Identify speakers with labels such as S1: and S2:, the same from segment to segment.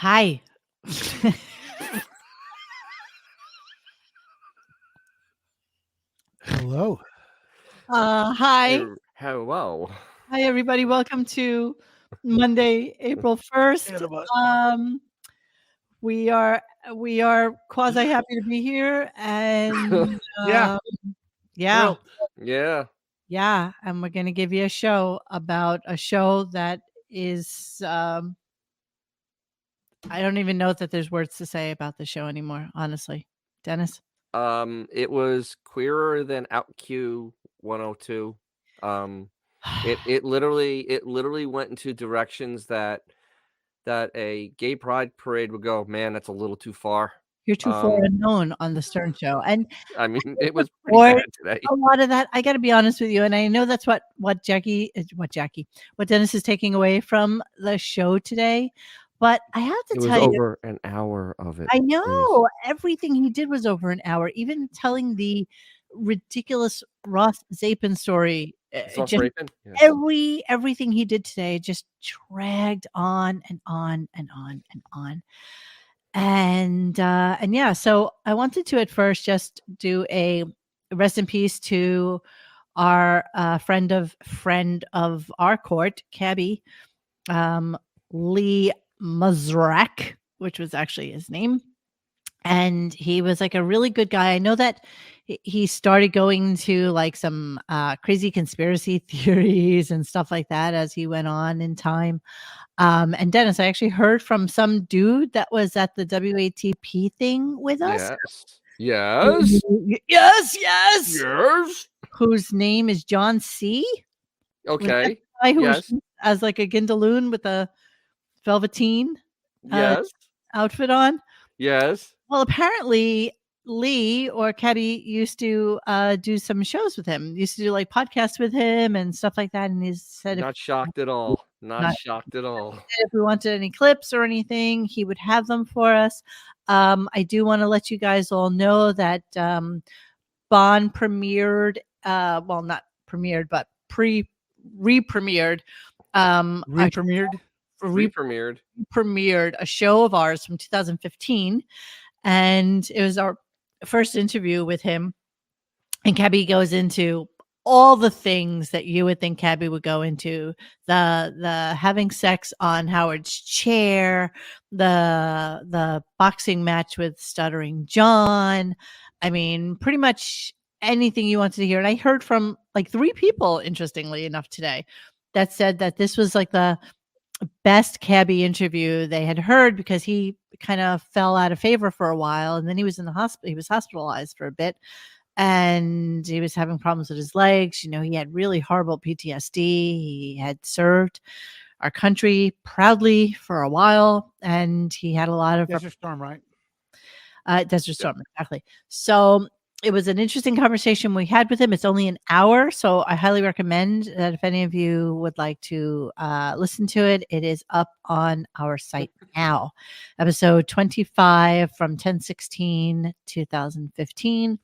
S1: Hi.
S2: Hello.
S1: Hi.
S3: Hello.
S1: Hi, everybody. Welcome to Monday, April 1st. We are quasi happy to be here, and
S2: Yeah.
S1: yeah,
S3: Yeah.
S1: yeah, and we're going to give you a show about a show that is I don't even know that there's words to say about the show anymore, honestly. Dennis?
S3: It was queerer than OutQ 102. It literally went into directions that a gay pride parade would go, man, that's a little too far.
S1: You're too far unknown on the Stern Show, and
S3: I mean, it was pretty
S1: or
S3: bad today.
S1: a lot of that, I got to be honest with you, and I know that's what Dennis is taking away from the show today. But I have to
S3: It was
S1: tell you,
S3: over an hour of it.
S1: I
S3: please.
S1: know everything he did was over an hour. Even telling the ridiculous Ross Zapin story,
S3: Sauce
S1: just
S3: raping? Yeah.
S1: everything he did today just dragged on and on and on and on. And yeah, so I wanted to at first just do a rest in peace to our friend of our court, Cabby, Lee Mazrak, which was actually his name. And he was like a really good guy. I know that he started going to like some crazy conspiracy theories and stuff like that as he went on in time. And Dennis, I actually heard from some dude that was at the WATP thing with us.
S3: Yes.
S1: Yes. Whose name is John C.
S3: Okay.
S1: Guy who
S3: Yes.
S1: was as like a Gindaloon with a velveteen
S3: Yes.
S1: outfit on.
S3: Yes.
S1: Well, apparently Lee or Cabby used to do some shows with him. Used to do like podcasts with him and stuff like that. And he said,
S3: Not shocked at all. Not shocked at all.
S1: if we wanted any clips or anything, he would have them for us. I do want to let you guys all know that Bond premiered, well, not premiered, but re-premiered. Premiered a show of ours from 2015, and it was our first interview with him. And Cabby goes into all the things that you would think Cabby would go into: the having sex on Howard's chair, the boxing match with Stuttering John. I mean, pretty much anything you wanted to hear. And I heard from like 3 people, interestingly enough, today that said that this was like the best Cabby interview they had heard, because he kind of fell out of favor for a while, and then he was in the hospital. He was hospitalized for a bit, and he was having problems with his legs. You know, he had really horrible PTSD. He had served our country proudly for a while, and he had a lot of
S2: Desert Storm, right?
S1: Desert Storm, exactly. So it was an interesting conversation we had with him. It's only an hour, so I highly recommend that if any of you would like to listen to it, it is up on our site now. Episode 25 from 10/16/2015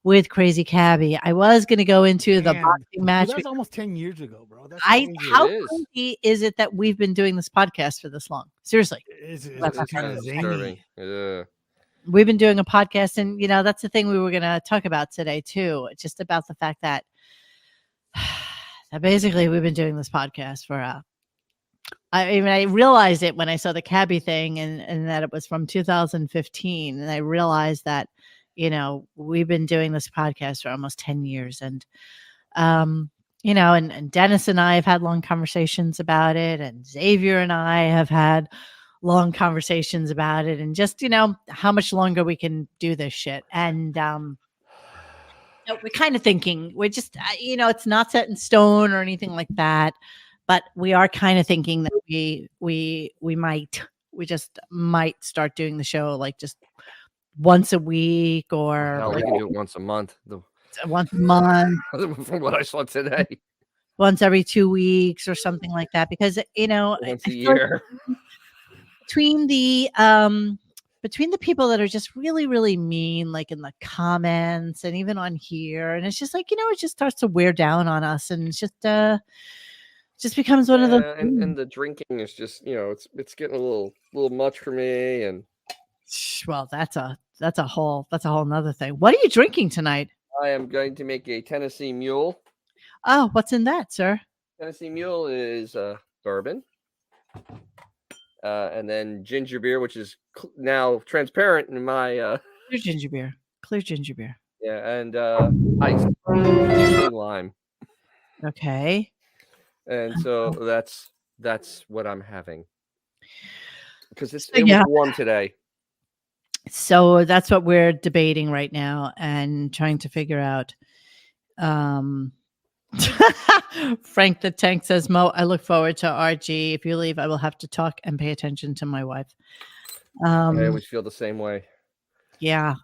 S1: with Crazy Cabby. I was going to go into the boxing match.
S2: That's almost 10 years ago, bro. That's
S1: how crazy is it that we've been doing this podcast for this long? Seriously.
S2: It's
S3: kind of disturbing. Yeah.
S1: We've been doing a podcast, and you know, that's the thing we were going to talk about today too, just about the fact that basically we've been doing this podcast for I realized it when I saw the Cabby thing, and that it was from 2015, and I realized that, you know, we've been doing this podcast for almost 10 years, and you know, and Dennis and I have had long conversations about it, and Xavier and I have had long conversations about it, and just, you know, how much longer we can do this shit. And we're kind of thinking, we're just you know, it's not set in stone or anything like that, but we are kind of thinking that we just might start doing the show like just once a week, or
S3: no, we can do it once a month.
S1: Once a month.
S3: From what I saw today.
S1: Once every 2 weeks or something like that, because, you know,
S3: once a year.
S1: Like between the people that are just really, really mean, like in the comments and even on here, and it's just like, you know, it just starts to wear down on us, and it's just Just becomes one of those things.
S3: and the drinking is just, it's getting a little much for me. And
S1: Well, that's a whole nother thing. What are you drinking tonight?
S3: I am going to make a Tennessee Mule.
S1: Oh, what's in that, sir?
S3: Tennessee Mule is bourbon, and then ginger beer, which is now transparent in my
S1: Clear ginger beer. Clear ginger beer.
S3: yeah, and ice, usually lime.
S1: Okay.
S3: And so that's what I'm having, because it
S1: yeah.
S3: was warm today.
S1: So that's what we're debating right now and trying to figure out. Frank the Tank says, Mo, I look forward to RG. If you leave, I will have to talk and pay attention to my wife.
S3: I always feel the same way.
S1: Yeah.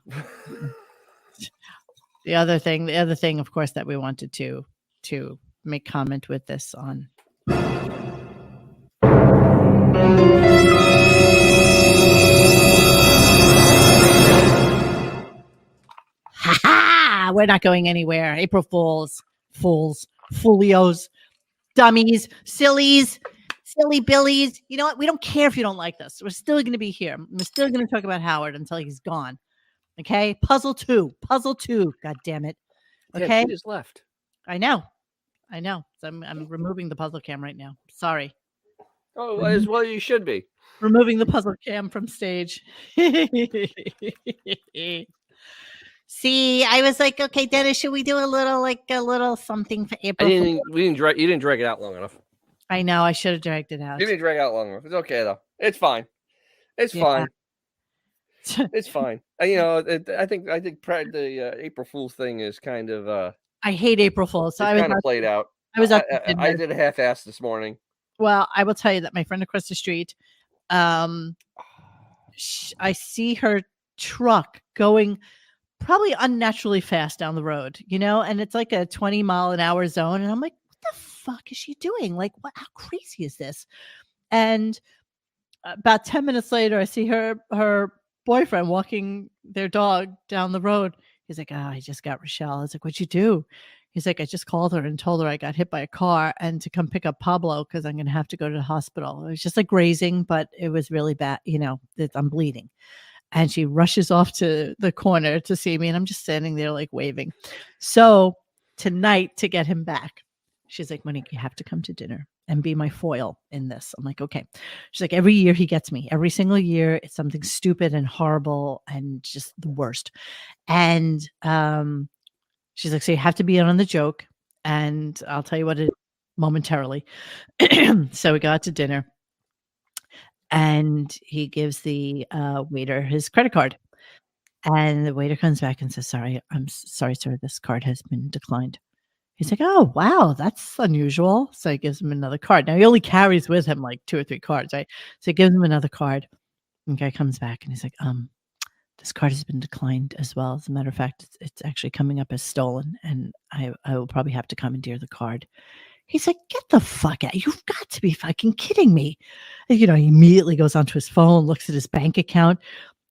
S1: The other thing, of course, that we wanted to make comment with this on. Ha ha! We're not going anywhere. April Fools, foolios, dummies, sillies, silly billies. You know what? We don't care if you don't like this. We're still going to be here. We're still going to talk about Howard until he's gone. Okay? Puzzle 2. God damn it. Okay?
S3: Yeah, he just left.
S1: I know. So I'm removing the puzzle cam right now. Sorry.
S3: Oh, as well you should be.
S1: Removing the puzzle cam from stage. See, I was like, okay, Dennis, should we do a little something for April?
S3: You didn't drag it out long enough.
S1: I know, I should have dragged it out.
S3: You didn't drag it out long enough. It's okay though. It's fine. It's fine. It's fine. I think the April Fool's thing is kind of.
S1: I hate April Fool's. So I was
S3: kind of played out.
S1: I was.
S3: I did a half-ass this morning.
S1: Well, I will tell you that my friend across the street, I see her truck going probably unnaturally fast down the road, and it's like a 20-mile-an-hour zone, and I'm like, what the fuck is she doing? Like, what? How crazy is this? And about 10 minutes later, I see her boyfriend walking their dog down the road. He's like, I just got Rochelle. I was like, what'd you do? He's like, I just called her and told her I got hit by a car and to come pick up Pablo because I'm going to have to go to the hospital. It was just like grazing, but it was really bad. I'm bleeding. And she rushes off to the corner to see me. And I'm just standing there like waving. So tonight, to get him back, she's like, Monique, you have to come to dinner and be my foil in this. I'm like, okay. She's like, every year he gets me. Every single year, it's something stupid and horrible and just the worst. And she's like, so you have to be in on the joke. And I'll tell you what it is momentarily. So we go out to dinner. And he gives the waiter his credit card. And the waiter comes back and says, sorry, I'm sorry, sir. This card has been declined. He's like, oh, wow, that's unusual. So he gives him another card. Now, he only carries with him like 2 or 3 cards, right? So he gives him another card. And the guy comes back and he's like, this card has been declined as well. As a matter of fact, it's actually coming up as stolen. And I will probably have to commandeer the card. He's like, get the fuck out. You've got to be fucking kidding me. He immediately goes onto his phone, looks at his bank account.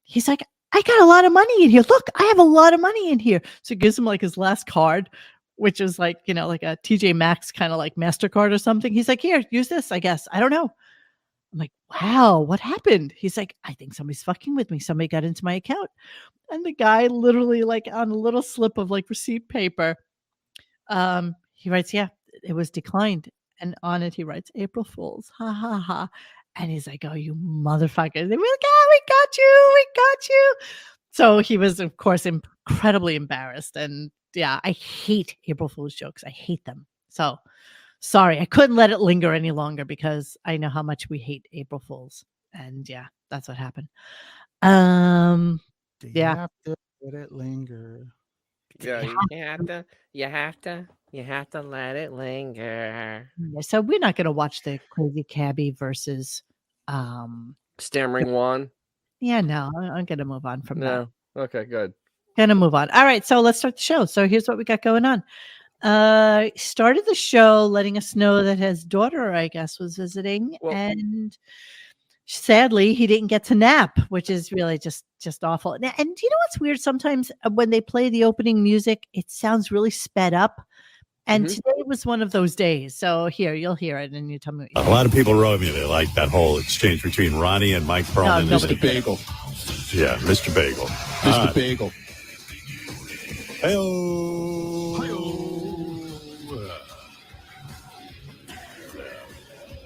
S1: He's like, I got a lot of money in here. Look, I have a lot of money in here. So he gives him like his last card, which is like, like a TJ Maxx kind of like MasterCard or something. He's like, here, use this, I guess. I don't know. I'm like, wow, what happened? He's like, I think somebody's fucking with me. Somebody got into my account. And the guy literally like on a little slip of like receipt paper, he writes, yeah, it was declined. And on it, he writes, April Fools. Ha, ha, ha. And he's like, oh, you motherfucker. And we're like, we got you. So he was, of course, incredibly embarrassed. And yeah, I hate April Fool's jokes. I hate them. So sorry, I couldn't let it linger any longer because I know how much we hate April Fools. And yeah, that's what happened.
S2: You have to let it linger.
S3: Yeah, you have to let it linger.
S1: Yeah, so we're not going to watch the Crazy Cabbie versus
S3: Stammering Juan.
S1: Yeah, no, I'm going to move on from that.
S3: Okay, good.
S1: Going to move on. All right, so let's start the show. So here's what we got going on. Started the show letting us know that his daughter, I guess, was visiting, and sadly, he didn't get to nap, which is really just awful. And you know what's weird? Sometimes when they play the opening music, it sounds really sped up. And
S3: Mhm.
S1: today was one of those days. So here, you'll hear it and you tell me.
S4: A lot of people wrote me. They like that whole exchange between Ronnie and Mike Perlman.
S1: nobody
S4: Mr.
S1: did.
S4: Bagel. Yeah, Mr. Bagel.
S5: Mr. Bagel.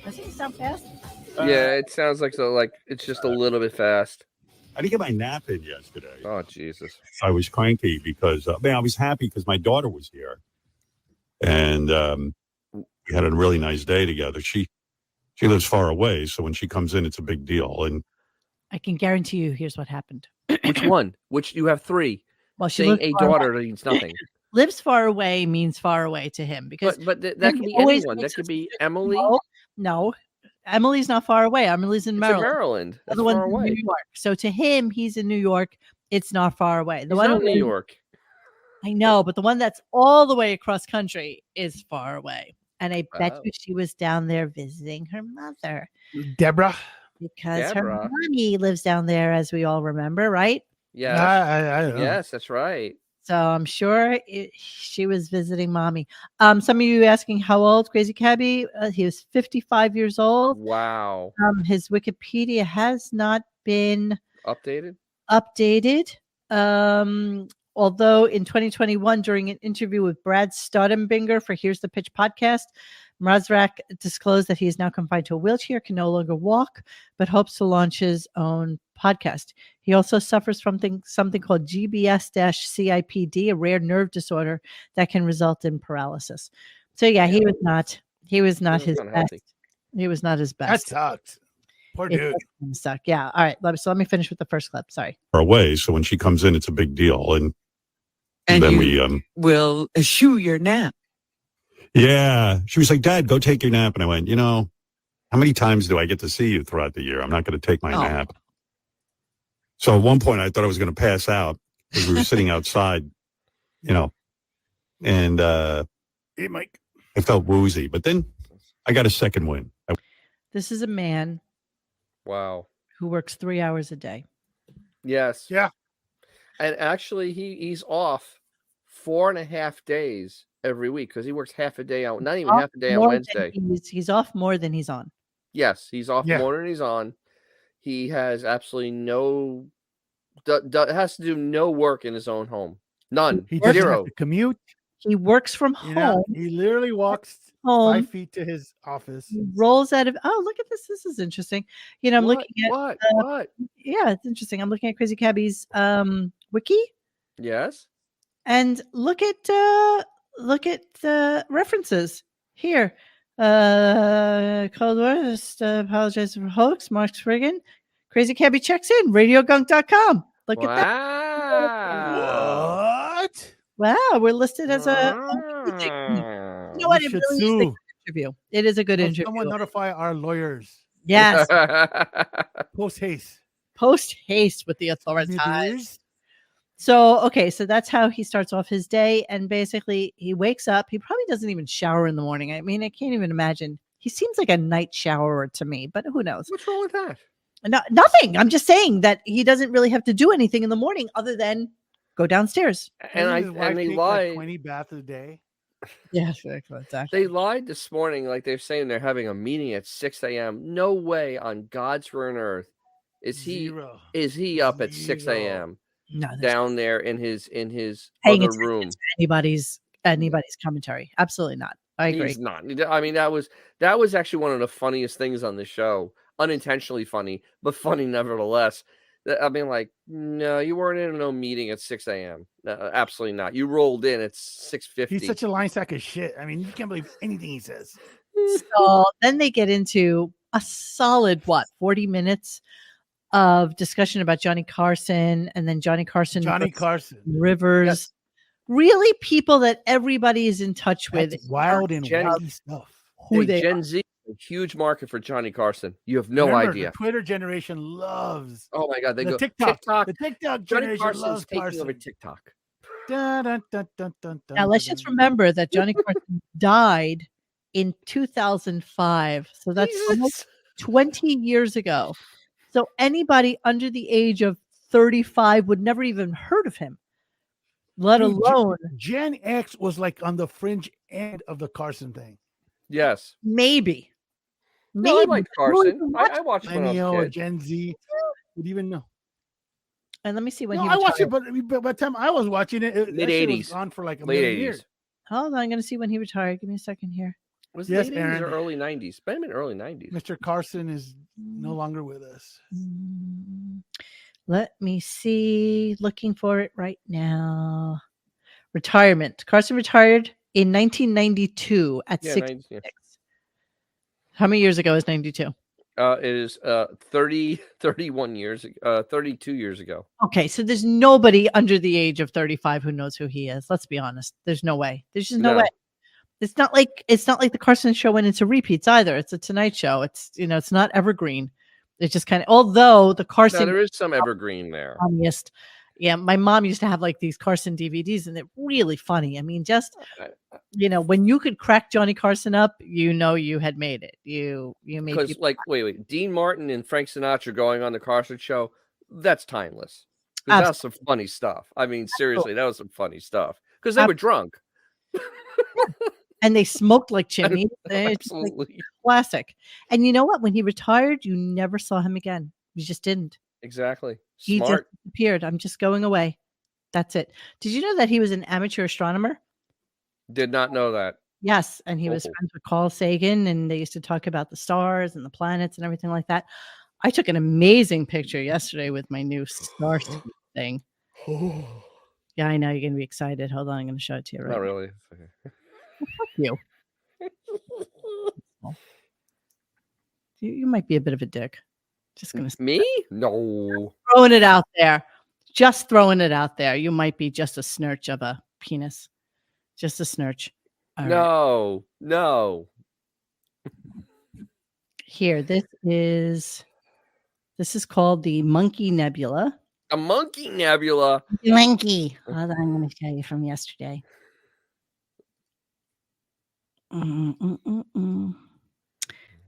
S1: Doesn't it sound fast?
S3: Yeah, it sounds like it's just a little bit fast.
S4: I didn't get my nap in yesterday.
S3: Oh, Jesus.
S4: I was cranky because, I was happy because my daughter was here. And we had a really nice day together. She lives far away, so when she comes in, it's a big deal. And
S1: I can guarantee you, here's what happened.
S3: Which one? Which you have three.
S1: Well, she
S3: Saying
S1: lives
S3: a
S1: far
S3: daughter
S1: away.
S3: means nothing.
S1: Lives far away means far away to him because
S3: But that
S1: him
S3: could be
S1: always
S3: anyone. That
S1: makes
S3: could
S1: us
S3: be
S1: think,
S3: Emily.
S1: No, Emily's not far away. Emily's in
S3: It's in
S1: Maryland.
S3: Maryland.
S1: The
S3: That's
S1: other one's
S3: far
S1: in
S3: away.
S1: New York. So to him, he's in New York. It's not far away. The
S3: He's
S1: one
S3: not in New
S1: in-
S3: York.
S1: I know, but the one that's all the way across country is far away. And I bet
S3: Oh.
S1: you she was down there visiting her mother
S2: Deborah.
S1: because her
S3: Deborah.
S1: mommy lives down there, as we all remember, right?
S3: Yes.
S2: I don't know.
S3: Yes, that's right.
S1: So I'm sure she was visiting mommy. Some of you asking how old Crazy Cabby? He was 55 years old.
S3: Wow.
S1: His Wikipedia has not been
S3: Updated?
S1: updated. Although in 2021, during an interview with Brad Staudenbinger for Here's the Pitch podcast, Mrazrak disclosed that he is now confined to a wheelchair, can no longer walk, but hopes to launch his own podcast. He also suffers from something called GBS-CIPD, a rare nerve disorder that can result in paralysis. So yeah, he was not his
S3: not
S1: best.
S3: healthy.
S1: He was not his
S2: That
S1: best.
S2: sucked. Poor
S1: It
S2: dude.
S1: does kinda suck. Yeah. All right. Let me finish with the first clip. Sorry.
S4: far away, so when she comes in, it's a big deal. And then
S6: you will eschew your nap.
S4: yeah, she was like, Dad, go take your nap. And I went, how many times do I get to see you throughout the year? I'm not going to take my
S6: Oh.
S4: nap. So at one point I thought I was going to pass out because we were sitting outside, and
S2: Hey, Mike.
S4: I felt woozy, but then I got a second win.
S1: This is a man
S3: Wow.
S1: who works 3 hours a day.
S3: Yes.
S2: Yeah.
S3: And actually, he's off 4.5 days every week because he works half a day out. Not even half a day on
S1: More than
S3: Wednesday.
S1: He's off more than he's on.
S3: Yes, he's off
S2: Yeah.
S3: more than he's on. He has absolutely has to do no work in his own home. None.
S2: He doesn't
S3: Zero.
S2: have to commute.
S1: He works from home.
S2: He literally walks
S1: home.
S2: 5 feet to his office.
S1: He rolls out of. Oh, look at this. This is interesting. I'm looking at.
S3: What?
S1: Yeah, it's interesting. I'm looking at Crazy Cabby's wiki,
S3: Yes.
S1: and look at the references here. Cold War. Just apologize for hoax. Mark Friggin. Crazy Cabby checks in. RadioGunk.com. Look at that.
S3: Wow.
S2: What?
S1: Wow, we're listed as a. You know what?
S2: We
S1: It
S2: should
S1: really is a
S2: sue.
S1: good interview. It is a good interview.
S2: Someone notify our lawyers.
S1: Yes,
S2: Post haste.
S1: post haste with the authorities.
S2: Please.
S1: So, okay, so that's how he starts off his day. And basically, he wakes up. He probably doesn't even shower in the morning. I mean, I can't even imagine. He seems like a night showerer to me, but who knows?
S3: What's wrong with that?
S1: No, nothing. I'm just saying that he doesn't really have to do anything in the morning other than go downstairs.
S2: Doesn't his wife
S3: they
S2: take,
S3: lied.
S2: like 20 baths a day.
S1: Yeah, exactly.
S3: They lied this morning, like they're saying they're having a meeting at 6 a.m. No way on God's green earth is
S2: Zero.
S3: he up at 6 a.m.
S1: No, there's
S3: down there in his
S1: paying
S3: other
S1: attention
S3: room.
S1: to anybody's commentary. Absolutely not. I agree.
S3: He's not. I mean, that was actually one of the funniest things on the show. Unintentionally funny, but funny nevertheless. I mean, like, no, you weren't in no meeting at 6 a.m. Absolutely not. You rolled in at 6:50.
S2: He's such a line sack of shit. I mean, you can't believe anything he says.
S1: So then they get into a solid 40 minutes of discussion about Johnny Carson, and then Johnny Carson Rivers.
S3: Yes.
S1: Really, people that everybody is in touch with.
S2: That's wild and wacky stuff.
S1: Who they
S3: Gen
S1: are.
S3: Z, a huge market for Johnny Carson. You have no
S2: Remember,
S3: idea.
S2: The Twitter generation loves.
S3: Oh my God, they
S2: the
S3: go
S2: TikTok. The
S3: Johnny
S2: TikTok generation
S3: Carson's
S2: loves
S3: taking
S2: Carson.
S3: over TikTok.
S2: Dun, dun, dun, dun, dun,
S1: Now
S2: dun,
S1: let's
S2: dun,
S1: just
S2: dun.
S1: remember that Johnny Carson died in 2005. So that's almost 20 years ago. So anybody under the age of 35 would never even heard of him. let
S2: Dude,
S1: alone
S2: Gen X was like on the fringe end of the Carson thing.
S3: Yes.
S1: maybe.
S3: No, I liked
S1: Who
S3: Carson.
S1: even
S3: I
S1: watched
S3: watched when I was a
S2: Millennial or
S3: kid.
S2: Gen Z would even know.
S1: And let me see when
S2: No,
S1: he
S2: I watched it,
S1: retired.
S2: but by the time I was watching it, that shit was
S3: Mid-80s.
S2: on for like a
S3: Late
S2: million
S3: 80s.
S2: years.
S1: Hold on, I'm going to see when he retired. Give me a second here.
S3: Was it
S2: Yes,
S3: late 80s
S2: Aaron.
S3: or early 90s? But I mean early 90s.
S2: Mr. Carson is no longer with us.
S1: Let me see. Looking for it right now. Retirement. Carson retired in 1992 at
S3: Yeah,
S1: 66.
S3: 90s. Yeah.
S1: How many years ago is 92?
S3: It is 31 years ago, 32 years ago.
S1: Okay, so there's nobody under the age of 35 who knows who he is. Let's be honest. There's no way. There's just no way. It's not like the Carson show went into repeats either. It's a Tonight Show. It's it's not evergreen. It's just kind of, although the
S3: No,
S1: Carson
S3: there is some evergreen there.
S1: funniest. Yeah, my mom used to have like these Carson DVDs, and they're really funny. I mean, just when you could crack Johnny Carson up, you had made it. You made
S3: Because
S1: people
S3: like wait, Dean Martin and Frank Sinatra going on the Carson show, that's timeless. Because that was some funny stuff. I mean, seriously, that was some funny stuff. Because they were drunk.
S1: and they smoked like chimneys. It's just, like,
S3: Absolutely.
S1: classic. And you know what? When he retired, you never saw him again. You just didn't.
S3: Exactly.
S1: He just
S3: Smart.
S1: appeared. I'm just going away. That's it. Did you know that he was an amateur astronomer?
S3: Did not know that.
S1: Yes, and he was
S3: Oh.
S1: friends with Carl Sagan, and they used to talk about the stars and the planets and everything like that. I took an amazing picture yesterday with my new star thing. Yeah, I know you're gonna be excited. Hold on, I'm gonna show it to you right
S3: Not
S1: now.
S3: really.
S1: Fuck you. You might be a bit of a dick. Just gonna
S3: Me? No.
S1: throwing it out there. Just throwing it out there. You might be just a snurch of a penis. Just a snurch. All right.
S3: No.
S1: Here, this is called the Monkey Nebula.
S3: A monkey nebula.
S1: Monkey. Hold on, I'm going to show you from yesterday.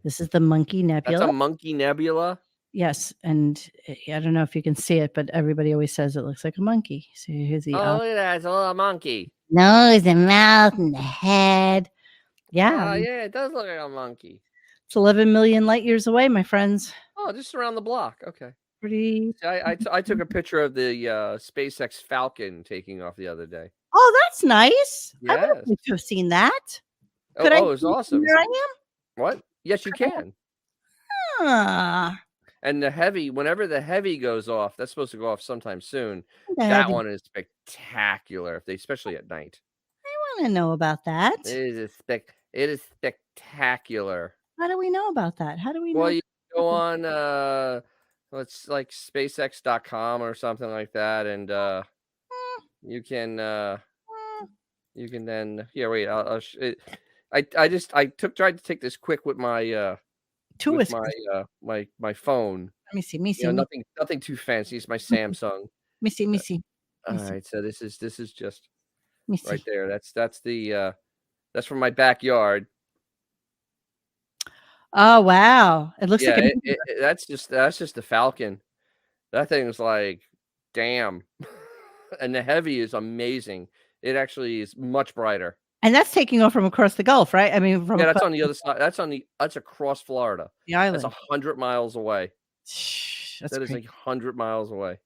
S1: This is the Monkey Nebula.
S3: That's a monkey nebula.
S1: Yes, and I don't know if you can see it, but everybody always says it looks like a monkey. So here's the
S3: Look at that. It's a little monkey.
S1: nose, the mouth, and the head. Yeah,
S3: Yeah, it does look like a monkey.
S1: it's 11 million light years away, my friends.
S3: Oh, just around the block. Okay.
S1: Pretty.
S3: See, I took a picture of the SpaceX Falcon taking off the other day.
S1: Oh, that's nice. I would
S3: Yes.
S1: like to have seen that.
S3: Oh,
S1: Could I
S3: it was
S1: see
S3: awesome.
S1: Where I am?
S3: What? Yes, you can.
S1: Ah,
S3: And whenever the heavy goes off, that's supposed to go off sometime soon.
S1: the
S3: That
S1: heavy-
S3: one is spectacular, especially at night.
S1: I want to know about that.
S3: It is spectacular.
S1: How do we know about that? How do we know?
S3: Well, you go on let's like SpaceX.com or something like that, and you can then wait. I tried to take this quick with my
S1: Two
S3: with
S1: whiskers.
S3: my phone.
S1: Let me see. Me see.
S3: You know,
S1: me
S3: nothing too fancy. It's my Samsung.
S1: me see. Me see.
S3: All
S1: me see.
S3: right, so this is just
S1: Me see.
S3: right there. That's from my backyard.
S1: Oh wow! It looks
S3: Yeah,
S1: like
S3: that's just the Falcon. That thing is like, damn. And the heavy is amazing. It actually is much brighter.
S1: and that's taking off from across the Gulf, right? I mean, from
S3: Yeah, that's on the other side. That's across Florida.
S1: the island.
S3: That's 100 miles away.
S1: That's
S3: That is
S1: great.
S3: like 100 miles away.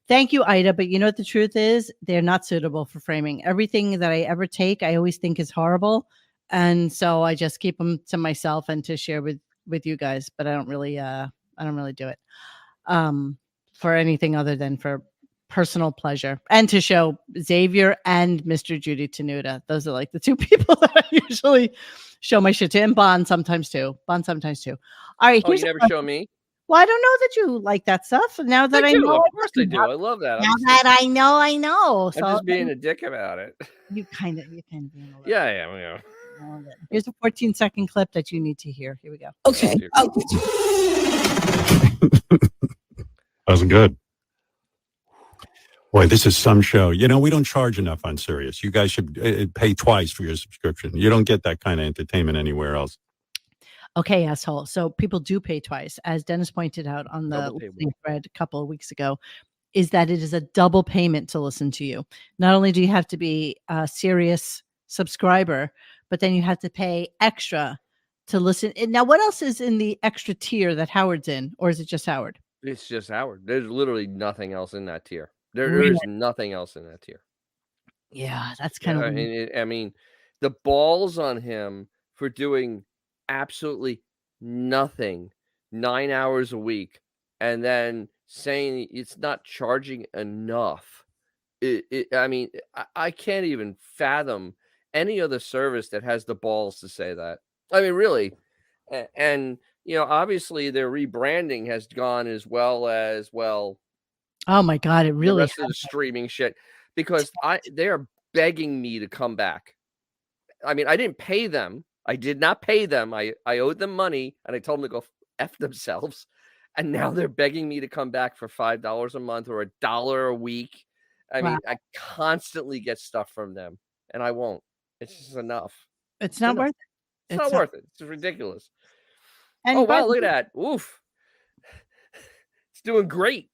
S1: Thank you, Ida. But you know what the truth is? They're not suitable for framing. Everything that I ever take, I always think is horrible, and so I just keep them to myself and to share with you guys. But I don't really do it for anything other than for personal pleasure and to show Xavier and Mr. Judy Tenuta. Those are like the two people that I usually show my shit to, and Bond sometimes too. All right,
S3: Oh,
S1: here's
S3: you
S1: a
S3: never
S1: question.
S3: show me?
S1: Well, I don't know that you like that stuff. Now that I
S3: do.
S1: know,
S3: Of course I do. I love that.
S1: now that I know.
S3: I'm
S1: So
S3: just being a dick about it.
S1: you kind of being a little
S3: Yeah, I am. Yeah.
S1: a little bit. Here's a 14-second clip that you need to hear. Here we go.
S6: Okay.
S3: Oh,
S4: That was good. Boy, this is some show. You know, we don't charge enough on Sirius. You guys should pay twice for your subscription. You don't get that kind of entertainment anywhere else.
S1: Okay, asshole. So people do pay twice, as Dennis pointed out on the
S3: Double pay
S1: listening thread a couple of weeks ago. is that it is a double payment to listen to you. Not only do you have to be a Sirius subscriber, but then you have to pay extra to listen. And now, what else is in the extra tier that Howard's in, or is it just Howard?
S3: It's just Howard. There's literally nothing else in that tier. There
S1: Really?
S3: is nothing else in that tier.
S1: Yeah, that's kind of weird.
S3: I mean, the balls on him for doing absolutely nothing 9 hours a week and then saying it's not charging enough. I mean, I can't even fathom any other service that has the balls to say that. I mean, really. And, obviously their rebranding has gone as well as, well,
S1: Oh my God, it
S3: the
S1: really
S3: rest of the streaming shit, because they are begging me to come back. I mean, I didn't pay them. I did not pay them. I owed them money, and I told them to go F themselves. And now they're begging me to come back for $5 a month or $1 a week. I
S1: Wow.
S3: mean, I constantly get stuff from them, and I won't. It's just enough.
S1: It's not worth it.
S3: It's not worth it. It's ridiculous.
S1: And
S3: Oh,
S1: by
S3: wow,
S1: the
S3: look at that. Oof. It's doing great.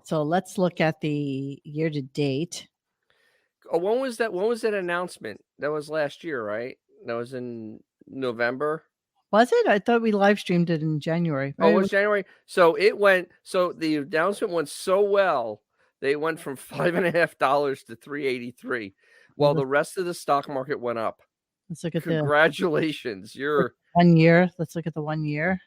S1: So let's look at the year to date.
S3: Oh, when was that? When was that announcement? That was last year, right? That was in November.
S1: Was it? I thought we live streamed it in January.
S3: Oh, it was January. So the announcement went so well, they went from $5.50 to $3.83, while the rest of the stock market went up.
S1: Let's look at
S3: Congratulations. You're
S1: 1 year. Let's look at the 1 year.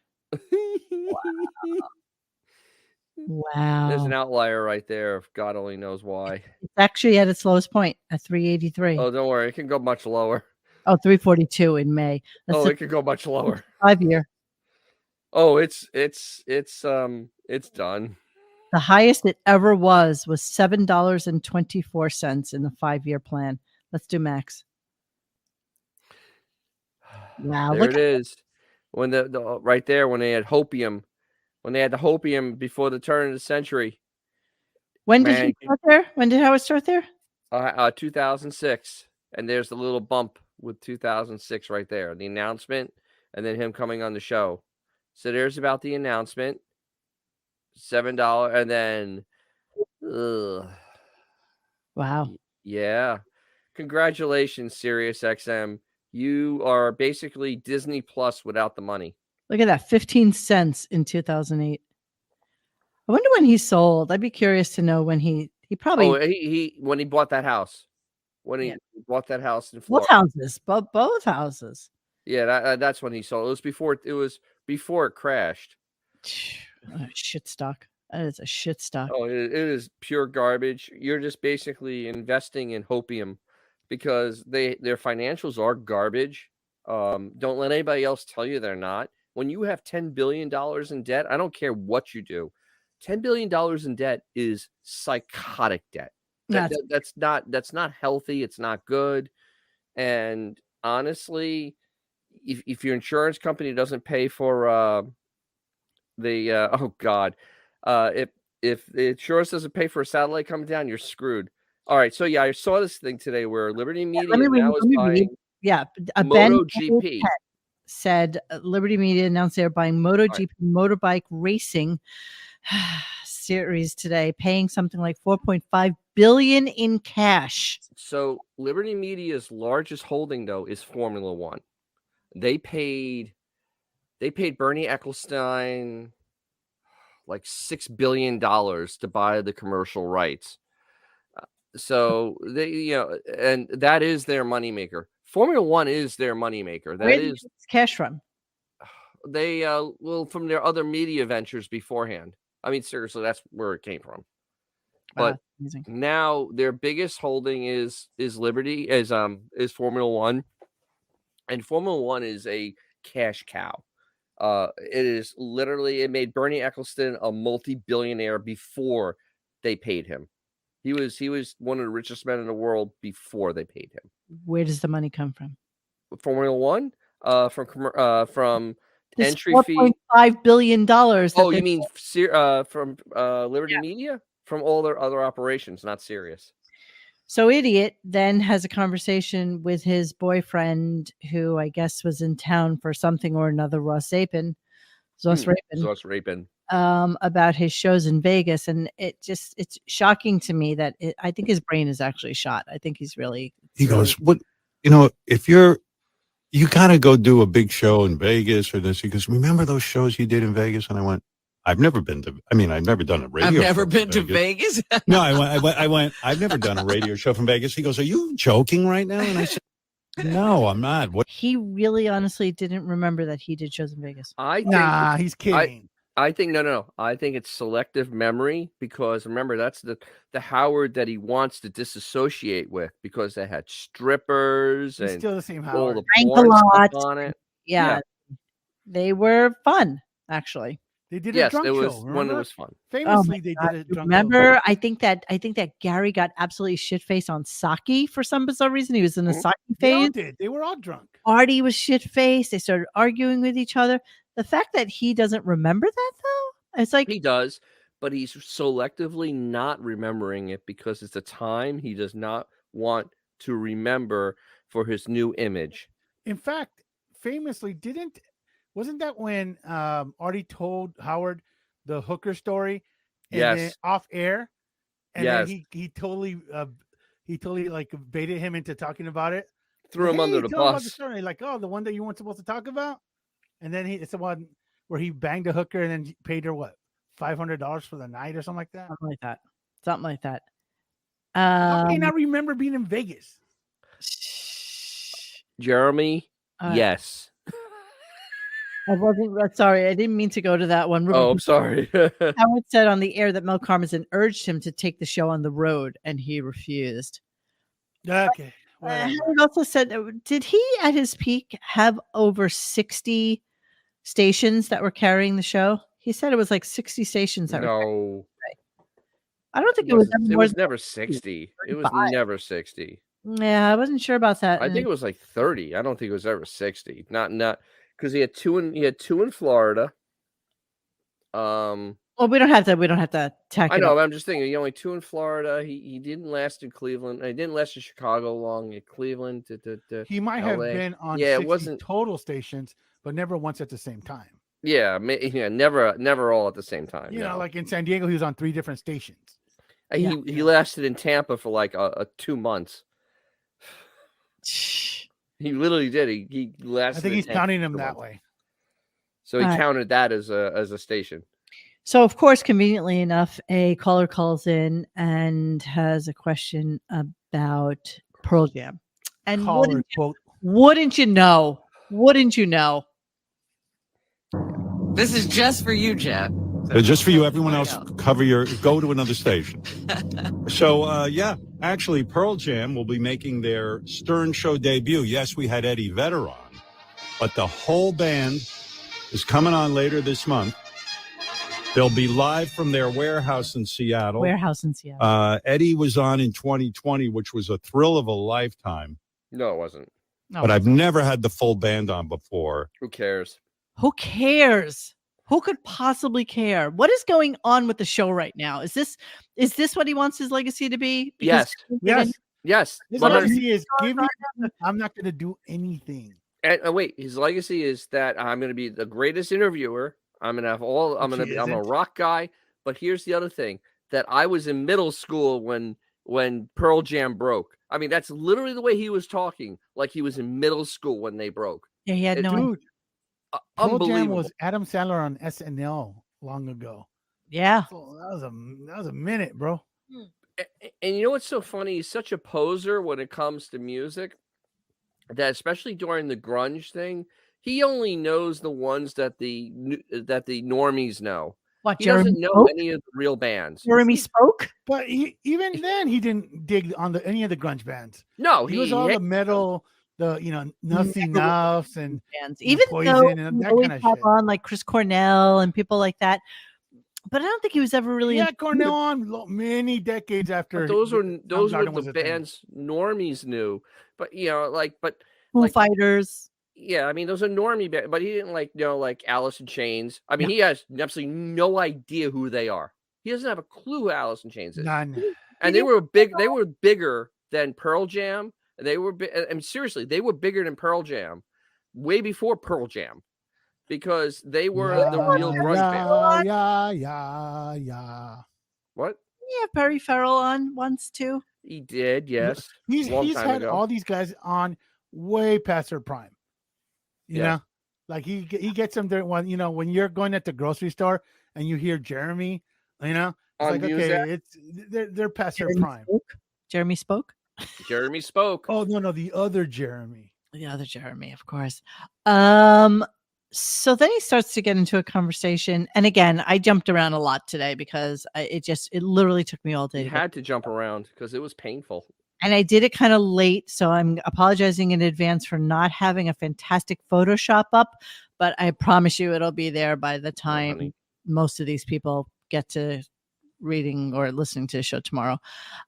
S1: Wow.
S3: There's an outlier right there, if God only knows why.
S1: It's actually at its lowest point at 383.
S3: Oh, don't worry. It can go much lower.
S1: Oh, 342 in May.
S3: It could go much lower.
S1: 5 year.
S3: Oh, it's done.
S1: The highest it ever was $7.24 in the 5-year plan. Let's do max. Wow.
S3: There it is. When the right there, when they had hopium, when they had the hopium before the turn of the century.
S1: When did he start there? When did Howard start there?
S3: 2006. And there's the little bump with 2006 right there. The announcement and then him coming on the show. So there's about the announcement. $7 and then
S1: wow.
S3: Yeah. Congratulations, SiriusXM. You are basically Disney Plus without the money.
S1: Look at that, 15 cents in 2008. I wonder when he sold. I'd be curious to know when he probably.
S3: Oh, he when he bought that house. When he bought that house in Florida.
S1: Both houses.
S3: Yeah, that's when he sold. It was before it crashed.
S1: Shit stock. That is a shit stock.
S3: Oh, it is pure garbage. You're just basically investing in hopium because their financials are garbage. Don't let anybody else tell you they're not. When you have $10 billion in debt, I don't care what you do. $10 billion in debt is psychotic debt. That's not healthy. It's not good. And honestly, if your insurance company doesn't pay for if the insurance doesn't pay for a satellite coming down, you're screwed. All right, so I saw this thing today where Liberty Media now is buying MotoGP.
S1: Said Liberty Media announced they're buying MotoGP motorbike racing series today, paying something like $4.5 billion in cash.
S3: So Liberty Media's largest holding, though, is Formula One. They paid Bernie Ecclestone like $6 billion to buy the commercial rights. So they, and that is their moneymaker. Formula One is their moneymaker. That is
S1: cash from.
S3: They from their other media ventures beforehand. I mean, seriously, that's where it came from. But now their biggest holding is Liberty, is Formula One, and Formula One is a cash cow. It is literally, it made Bernie Ecclestone a multi-billionaire before they paid him. He was one of the richest men in the world before they paid him.
S1: Where does the money come from?
S3: Formula One, from
S1: this
S3: entry fee,
S1: $4.5 billion.
S3: Oh, you mean from Liberty Media? From all their other operations, not Sirius.
S1: So Idiot then has a conversation with his boyfriend, who I guess was in town for something or another, Ross Rapin. about his shows in Vegas, and it's shocking to me that I think his brain is actually shot. I think he's really.
S4: He goes, "What? If you gotta go do a big show in Vegas or this." He goes, "Remember those shows you did in Vegas?" And I went, "I've never been to. I mean, I've never done a radio.
S6: I've never
S4: show
S6: been
S4: in
S6: to Vegas.
S4: No, I went. I've never done a radio show from Vegas." He goes, "Are you joking right now?" And I said, "No, I'm not." What?
S1: He really, honestly didn't remember that he did shows in Vegas.
S2: Nah, he's kidding.
S3: I think no. I think it's selective memory because remember that's the Howard that he wants to disassociate with because they had strippers
S2: He's
S3: and
S2: still the same
S3: all
S2: Howard.
S3: the
S1: Drank a
S3: porn
S1: lot.
S3: stuff on it.
S1: Yeah, they were fun, actually.
S2: They did a
S3: Yes,
S2: drunk
S3: it was
S2: show.
S3: when it
S2: remember?
S3: was fun.
S2: Famously,
S1: Oh
S2: they
S1: God,
S2: did a drunk
S1: remember,
S2: show.
S1: I think that Gary got absolutely shit faced on sake for some bizarre reason. He was in a sake
S2: They all
S1: phase.
S2: did. They were all drunk.
S1: Artie was shit faced. They started arguing with each other. The fact that he doesn't remember that though, it's like
S3: He does, but he's selectively not remembering it because it's a time he does not want to remember for his new image.
S2: In fact, famously, wasn't that when Artie told Howard the hooker story, and then
S3: Yes.
S2: off air, and
S3: Yes.
S2: then he totally like baited him into talking about it,
S3: Threw him under the
S2: tell him about the
S3: bus.
S2: story. Like, oh, the one that you weren't supposed to talk about, and then it's the one where he banged a hooker and then paid her what, $500 for the night or something like that.
S1: something like that.
S2: How can you not remember being in Vegas?
S3: Jeremy, yes.
S1: I wasn't sorry. I didn't mean to go to that one.
S3: Oh, I'm sorry.
S1: Howard said on the air that Mel Karmazin urged him to take the show on the road, and he refused.
S2: Okay.
S1: Howard also said, did he at his peak have over 60 stations that were carrying the show? He said it was like 60 stations that were carrying
S3: No.
S1: I don't think it was
S3: It was never 60. It was
S1: 35.
S3: never 60.
S1: Yeah, I wasn't sure about that.
S3: I think it was like 30. I don't think it was ever 60. Not because he had two in Florida.
S1: Well, we don't have to tack
S3: I
S1: it
S3: know,
S1: up.
S3: but I'm just thinking he only 2 in Florida. He didn't last in Cleveland. He didn't last in Chicago long. In Cleveland
S2: He might have
S3: LA.
S2: been on
S3: Yeah,
S2: 60
S3: it wasn't
S2: total stations, but never once at the same time.
S3: Yeah, never all at the same time.
S2: You know, like in San Diego, he was on 3 different stations.
S3: He lasted in Tampa for like 2 months. He literally did. He lasted.
S2: I think he's counting him that way.
S3: So he counted that as a station.
S1: So, of course, conveniently enough, a caller calls in and has a question about Pearl Jam. And wouldn't you know?
S6: This is just for you, Jeff.
S4: Just for you. Everyone else, go to another station. So, actually, Pearl Jam will be making their Stern Show debut. Yes, we had Eddie Vedder on, but the whole band is coming on later this month. They'll be live from their warehouse in Seattle. Eddie was on in 2020, which was a thrill of a lifetime.
S3: No, it wasn't.
S1: No.
S4: But I've never had the full band on before.
S3: Who cares?
S1: Who cares? Who could possibly care? What is going on with the show right now? Is this what he wants his legacy to be?
S3: Yes.
S2: His legacy is I'm not going to do anything.
S3: And wait, his legacy is that I'm going to be the greatest interviewer. I'm going to have I'm a rock guy. But here's the other thing, that I was in middle school when Pearl Jam broke. I mean, that's literally the way he was talking, like he was in middle school when they broke.
S1: Yeah, he had
S2: Dude, Pearl
S3: unbelievable.
S2: Jam was Adam Sandler on SNL long ago.
S1: Yeah.
S2: So that was a minute, bro.
S3: And you know what's so funny? He's such a poser when it comes to music, that especially during the grunge thing, he only knows the ones that the normies know.
S1: What,
S3: he
S1: Jeremy
S3: doesn't know
S1: Spoke?
S3: any of the real bands.
S1: Jeremy Spoke?
S2: But even then, he didn't dig on any of the grunge bands.
S3: No,
S2: he was all the metal, Nothing Enough and
S1: bands. Even
S2: Poison
S1: though
S2: and that
S1: always
S2: kind of
S1: have
S2: shit.
S1: on like Chris Cornell and people like that. But I don't think he was ever really.
S2: Yeah, Cornell on many decades after.
S3: But those were
S2: Soundgarden
S3: the bands normies knew. But
S1: Foo Fighters.
S3: Yeah, I mean those are normie bands. But he didn't like Alice in Chains. I mean, he has absolutely no idea who they are. He doesn't have a clue who Alice in Chains is.
S2: None.
S3: And they were big. They were bigger than Pearl Jam. They were. I mean, seriously, they were bigger than Pearl Jam, way before Pearl Jam. because they were the real grunt band.
S2: Yeah.
S3: What?
S1: Yeah, Perry Farrell on once too.
S3: He did, yes.
S2: He's
S3: Long time
S2: had
S3: ago.
S2: all these guys on way past their prime. You know, like he gets them there when when you're going at the grocery store and you hear Jeremy, it's
S3: On
S2: like
S3: music?
S2: okay, they're past their prime.
S1: Jeremy spoke.
S3: Jeremy spoke.
S2: Oh no, the other Jeremy.
S1: The other Jeremy, of course. So then he starts to get into a conversation, and again, I jumped around a lot today because it literally took me all day.
S3: You had to jump around because it was painful.
S1: And I did it kind of late, so I'm apologizing in advance for not having a fantastic Photoshop up, but I promise you it'll be there by the time most of these people get to reading or listening to the show tomorrow.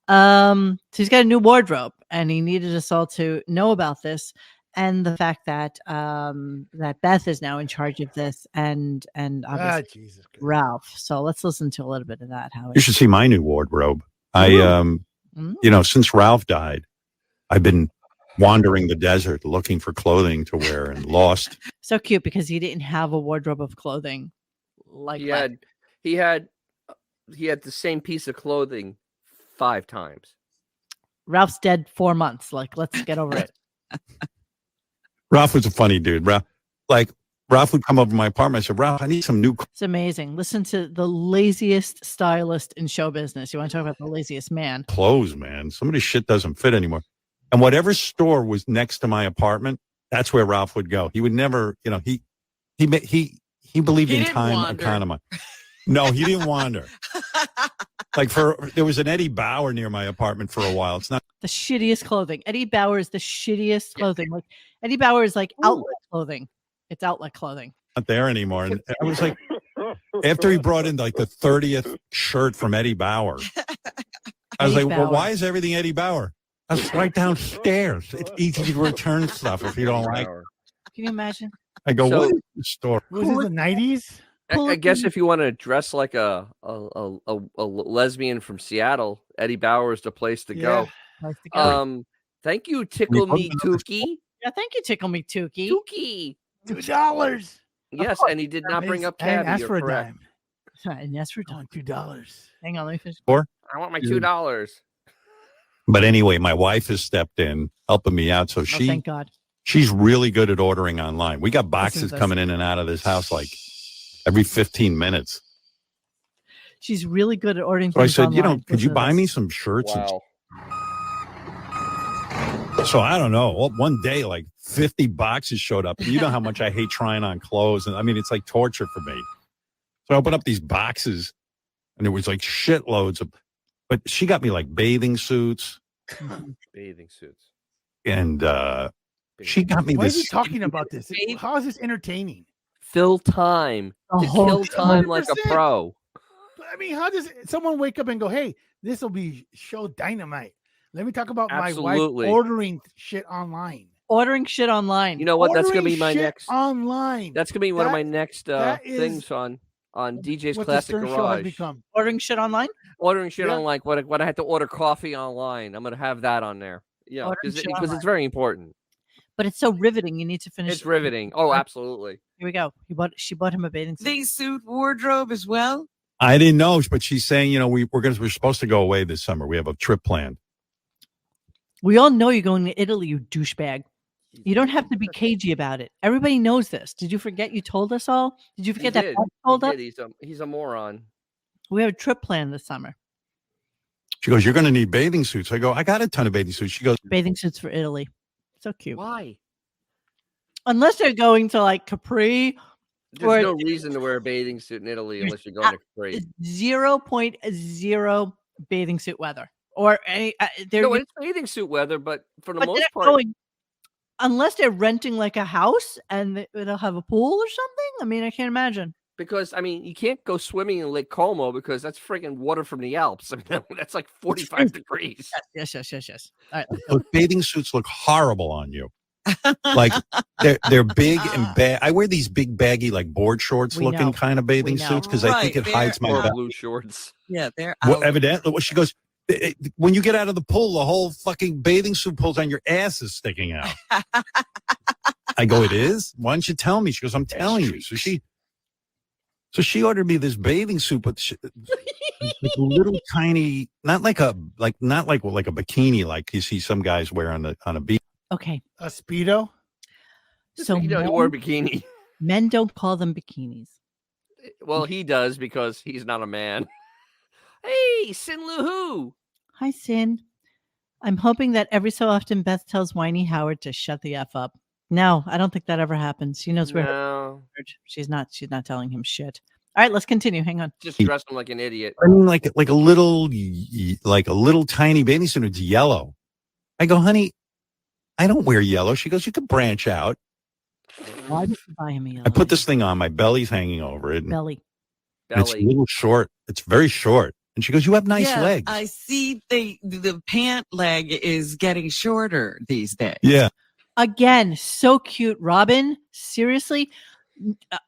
S1: So he's got a new wardrobe, and he needed us all to know about this and the fact that that Beth is now in charge of this, and obviously
S2: Jesus Christ.
S1: Ralph. So let's listen to a little bit of that.
S4: You should see my new wardrobe. Since Ralph died, I've been wandering the desert looking for clothing to wear and lost.
S1: So cute because he didn't have a wardrobe of clothing like
S3: he had the same piece of clothing 5 times.
S1: Ralph's dead 4 months. Like, let's get over it.
S4: Ralph was a funny dude. Ralph would come over to my apartment. I said, Ralph, I need some new.
S1: It's amazing. Listen to the laziest stylist in show business. You want to talk about the laziest man?
S4: Clothes, man. Some of this shit doesn't fit anymore. And whatever store was next to my apartment, that's where Ralph would go. He would never, he believed in time economy. No, he didn't wander. There was an Eddie Bauer near my apartment for a while. It's not
S1: the shittiest clothing. Eddie Bauer is the shittiest clothing. Like Eddie Bauer is like outlet clothing. It's outlet clothing.
S4: Not there anymore. And I was like, after he brought in like the 30th shirt from Eddie Bauer, I was like, well, why is everything Eddie Bauer? I was right downstairs. It's easy to return stuff if you don't like it.
S1: Can you imagine?
S4: I go, what is the store?
S2: Was it the 90s?
S3: I guess if you want to dress like a lesbian from Seattle, Eddie Bauer is the place to go.
S1: Nice to go.
S3: Thank you, Tickle Me Tukey.
S1: Yeah, thank you, Tickle Me Tukey.
S3: Tukey.
S2: $2.
S3: Yes, and he did not bring up cabbage.
S2: Ask for a dime.
S1: And ask for a dime.
S2: $2.
S1: Hang on, let me finish.
S3: I want my $2.
S4: But anyway, my wife has stepped in, helping me out. So
S1: thank God.
S4: She's really good at ordering online. We got boxes coming in and out of this house like every 15 minutes.
S1: She's really good at ordering.
S4: So I said, could you buy me some shirts?
S3: Wow.
S4: So I don't know. One day, like 50 boxes showed up. And you know how much I hate trying on clothes. And I mean, it's like torture for me. So I opened up these boxes and there was like shitloads of, but she got me like bathing suits.
S3: Bathing suits.
S4: And she got me
S2: Why
S4: this.
S2: is he talking about this? How is this entertaining?
S3: Fill time. To kill time like a pro.
S2: I mean, how does someone wake up and go, hey, this will be show dynamite? Let me talk about my wife ordering shit online.
S1: Ordering shit online.
S3: You know what? That's going to be my next.
S2: Online.
S3: That's going to be one of my next things on DJ's Classic Garage.
S1: Ordering shit online?
S3: Ordering shit online. When I had to order coffee online, I'm going to have that on there. Yeah, because it's very important.
S1: But it's so riveting. You need to finish.
S3: It's riveting. Oh, absolutely.
S1: Here we go. She bought him a bathing
S6: suit wardrobe as well.
S4: I didn't know, but she's saying, we're supposed to go away this summer. We have a trip planned.
S1: We all know you're going to Italy, you douchebag. You don't have to be cagey about it. Everybody knows this. Did you forget you told us all? Did you forget that told us?
S3: He's a moron.
S1: We have a trip planned this summer.
S4: She goes, you're going to need bathing suits. I go, I got a ton of bathing suits. She goes,
S1: bathing suits for Italy. So cute.
S3: Why?
S1: Unless they're going to like Capri.
S3: There's no reason to wear a bathing suit in Italy unless you're going to Capri.
S1: 0.0 bathing suit weather. Or
S3: it's bathing suit weather, but for the most part,
S1: unless they're renting like a house and they'll have a pool or something. I mean, I can't imagine.
S3: Because I mean, you can't go swimming in Lake Como because that's friggin' water from the Alps. I mean, that's like 45 degrees.
S1: Yes. All right,
S4: those bathing suits look horrible on you. Like they're big and bad. I wear these big baggy like board shorts looking kind of bathing suits because I think it hides my
S3: blue shorts.
S6: Yeah, they're
S4: evidently. She goes, when you get out of the pool, the whole fucking bathing suit pulls on your ass is sticking out. I go, it is? Why don't you tell me? She goes, I'm telling you. So she ordered me this bathing suit, but like a little tiny, not like a bikini like you see some guys wear on a beach.
S1: Okay.
S2: A Speedo?
S1: So
S3: You know, he wore a bikini.
S1: men don't call them bikinis.
S3: Well, he does because he's not a man. Hey, Sin Lu.
S1: Hi, Sin. I'm hoping that every so often Beth tells Whiny Howard to shut the F up. No, I don't think that ever happens. She knows where
S3: No,
S1: she's not telling him shit. All right, let's continue. Hang on.
S3: just dress him like an idiot.
S4: I mean, like a little tiny bathing suit. It's yellow. I go, honey, I don't wear yellow. She goes, you could branch out.
S1: Why did you buy him a yellow?
S4: I put this thing on. My belly's hanging over it. And
S1: belly.
S4: it's a little short. It's very short. And she goes, you have nice legs.
S6: I see the pant leg is getting shorter these days.
S4: Yeah.
S1: Again, so cute, Robin. Seriously.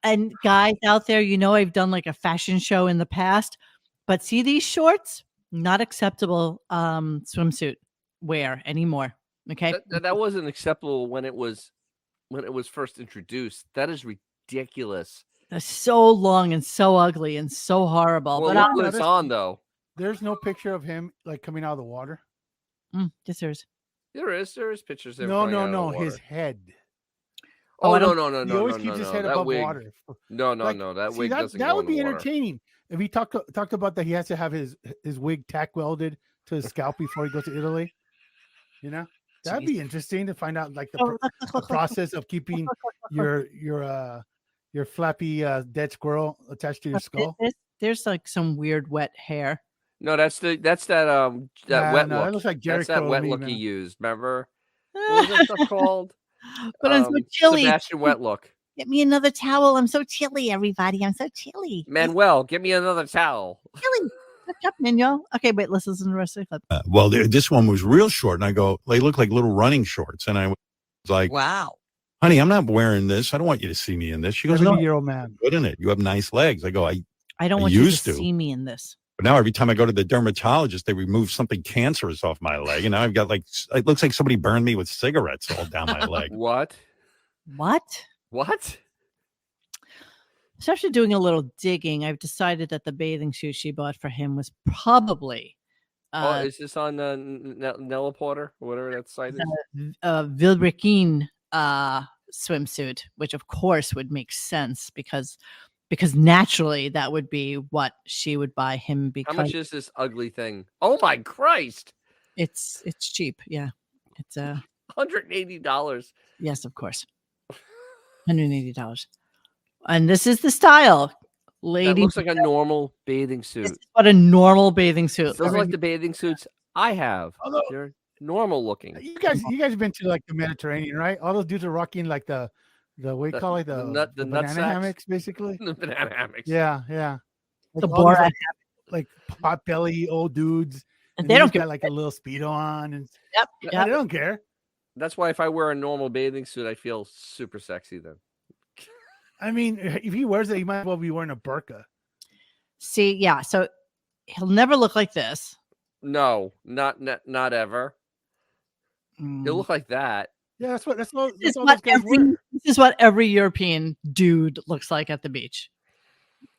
S1: And guys out there, you know, I've done like a fashion show in the past, but see these shorts? Not acceptable swimsuit wear anymore. Okay.
S3: That wasn't acceptable when it was first introduced. That is ridiculous.
S1: They're so long and so ugly and so horrible.
S3: Well,
S1: But
S3: look what it's on though.
S2: There's no picture of him like coming out of the water.
S1: Yes, there is.
S3: There is pictures there.
S2: No, his head.
S3: Oh, no.
S2: He always keeps his head
S3: That
S2: above
S3: wig.
S2: water.
S3: No. That
S2: See,
S3: wig doesn't go
S2: that would
S3: in the
S2: be
S3: water.
S2: entertaining if he talked about that he has to have his wig tack welded to his scalp before he goes to Italy. You know, that'd be interesting to find out like the process of keeping your flappy dead squirrel attached to your skull.
S1: There's like some weird wet hair.
S3: No, that's that wet look.
S2: That looks like Jerry
S3: That's that
S2: Crow
S3: wet
S2: to me,
S3: look
S2: man.
S3: he used. Remember? What was that stuff called?
S1: But I'm so chilly.
S3: Sebastian Wet look.
S1: Get me another towel. I'm so chilly, everybody. I'm so chilly.
S3: Manuel, give me another towel.
S1: Chilly. What's up, Manuel? Okay, wait. Let's listen to the rest of the clip.
S4: Well, this one was real short, and I go, they look like little running shorts, and I was like,
S6: Wow.
S4: honey, I'm not wearing this. I don't want you to see me in this. She goes, no,
S2: 70-year-old man.
S4: good in it. You have nice legs. I go,
S1: I don't want you to see me in this.
S4: But now every time I go to the dermatologist, they remove something cancerous off my leg. And now I've got it looks like somebody burned me with cigarettes all down my leg.
S3: What?
S1: So after doing a little digging, I've decided that the bathing suit she bought for him was probably
S3: Is this on Nella Porter or whatever that site is?
S1: Vilbrikin swimsuit, which of course would make sense because naturally that would be what she would buy him. Because
S3: how much is this ugly thing? Oh my Christ!
S1: It's cheap. Yeah, it's
S3: $180.
S1: Yes, of course, $180. And this is the style, lady.
S3: That looks like a normal bathing suit.
S1: This is what a normal bathing suit.
S3: Those are like the bathing suits I have.
S2: Although-
S3: They're normal looking.
S2: You guys have been to like the Mediterranean, right? All those dudes are rocking like the what do you call it, the
S3: nut
S2: banana
S3: sacks?
S2: hammocks, basically.
S3: The banana hammocks.
S2: Yeah.
S1: The
S2: Like all these,
S1: Borat.
S2: like pot belly old dudes.
S1: And they don't
S2: got
S1: get
S2: like a little Speedo on, and
S1: Yep.
S2: they don't care.
S3: That's why if I wear a normal bathing suit, I feel super sexy then.
S2: I mean, if he wears it, he might as well be wearing a burqa.
S1: See, yeah. So he'll never look like this.
S3: No, not ever. He'll look like that.
S2: Yeah, that's all
S1: This
S2: those
S1: is
S2: guys wear.
S1: this is what every European dude looks like at the beach.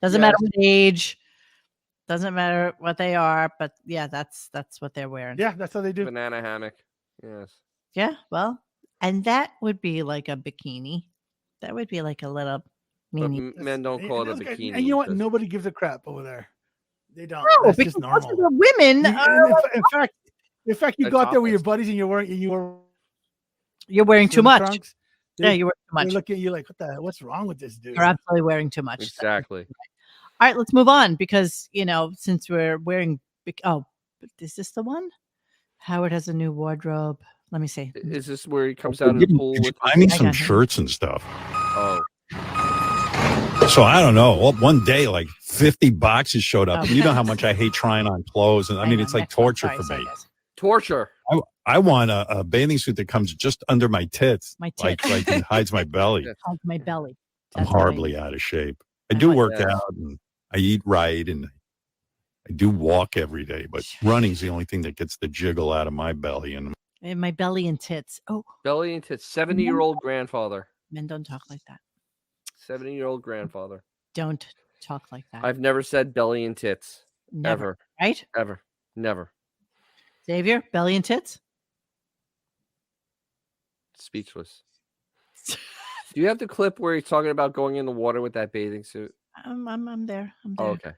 S1: Doesn't matter what age, doesn't matter what they are, but yeah, that's what they're wearing.
S2: Yeah, that's how they do.
S3: Banana hammock. Yes.
S1: Yeah, well, and that would be like a bikini. That would be like a little
S3: But
S1: mini.
S3: men don't call it a
S2: Those guys-
S3: bikini.
S2: And you know what?
S3: because-
S2: Nobody gives a crap over there. They don't.
S1: No,
S2: That's
S1: because
S2: just
S1: most of
S2: normal.
S1: the women,
S2: In fact, you
S3: They're
S2: go out there with your
S3: topless.
S2: buddies and you're wearing
S1: you're wearing too
S2: swim
S1: much.
S2: trunks.
S1: Yeah, you're wearing too
S2: They
S1: much.
S2: look at you like, what's wrong with this dude?
S1: You're absolutely wearing too much.
S3: Exactly.
S1: All right, let's move on because since we're wearing. But is this the one? Howard has a new wardrobe. Let me see.
S3: Is this where he comes out of the pool with?
S4: I mean,
S1: I
S4: some
S1: got it.
S4: shirts and stuff.
S3: Oh,
S4: So I don't know. Well, one day, like 50 boxes showed up. And you know how much I hate trying on clothes. And I mean,
S1: Hang
S4: it's
S1: on,
S4: like
S1: next one.
S4: torture
S1: Sorry,
S4: for
S1: sorry,
S4: me.
S1: guys.
S3: torture.
S4: I want a bathing suit that comes just under my tits.
S1: My
S4: Like,
S1: tits.
S4: like it hides my belly.
S3: Yeah.
S1: Hug my belly.
S4: I'm
S1: That's what I
S4: horribly
S1: need.
S4: out of shape. I
S1: I
S4: do
S1: like
S4: work
S3: that.
S4: out and I eat right and I do walk every day, but running's the only thing that gets the jiggle out of my belly. And
S1: And my belly and tits. Oh,
S3: Belly and tits. 70-year-old grandfather.
S1: Men don't talk like that.
S3: 70-year-old grandfather.
S1: Don't talk like that.
S3: I've never said belly and tits.
S1: Never.
S3: Ever.
S1: Right?
S3: Ever. Never.
S1: Xavier, belly and tits?
S3: Speechless. Do you have the clip where he's talking about going in the water with that bathing suit?
S1: I'm there. I'm there.
S3: Oh, okay.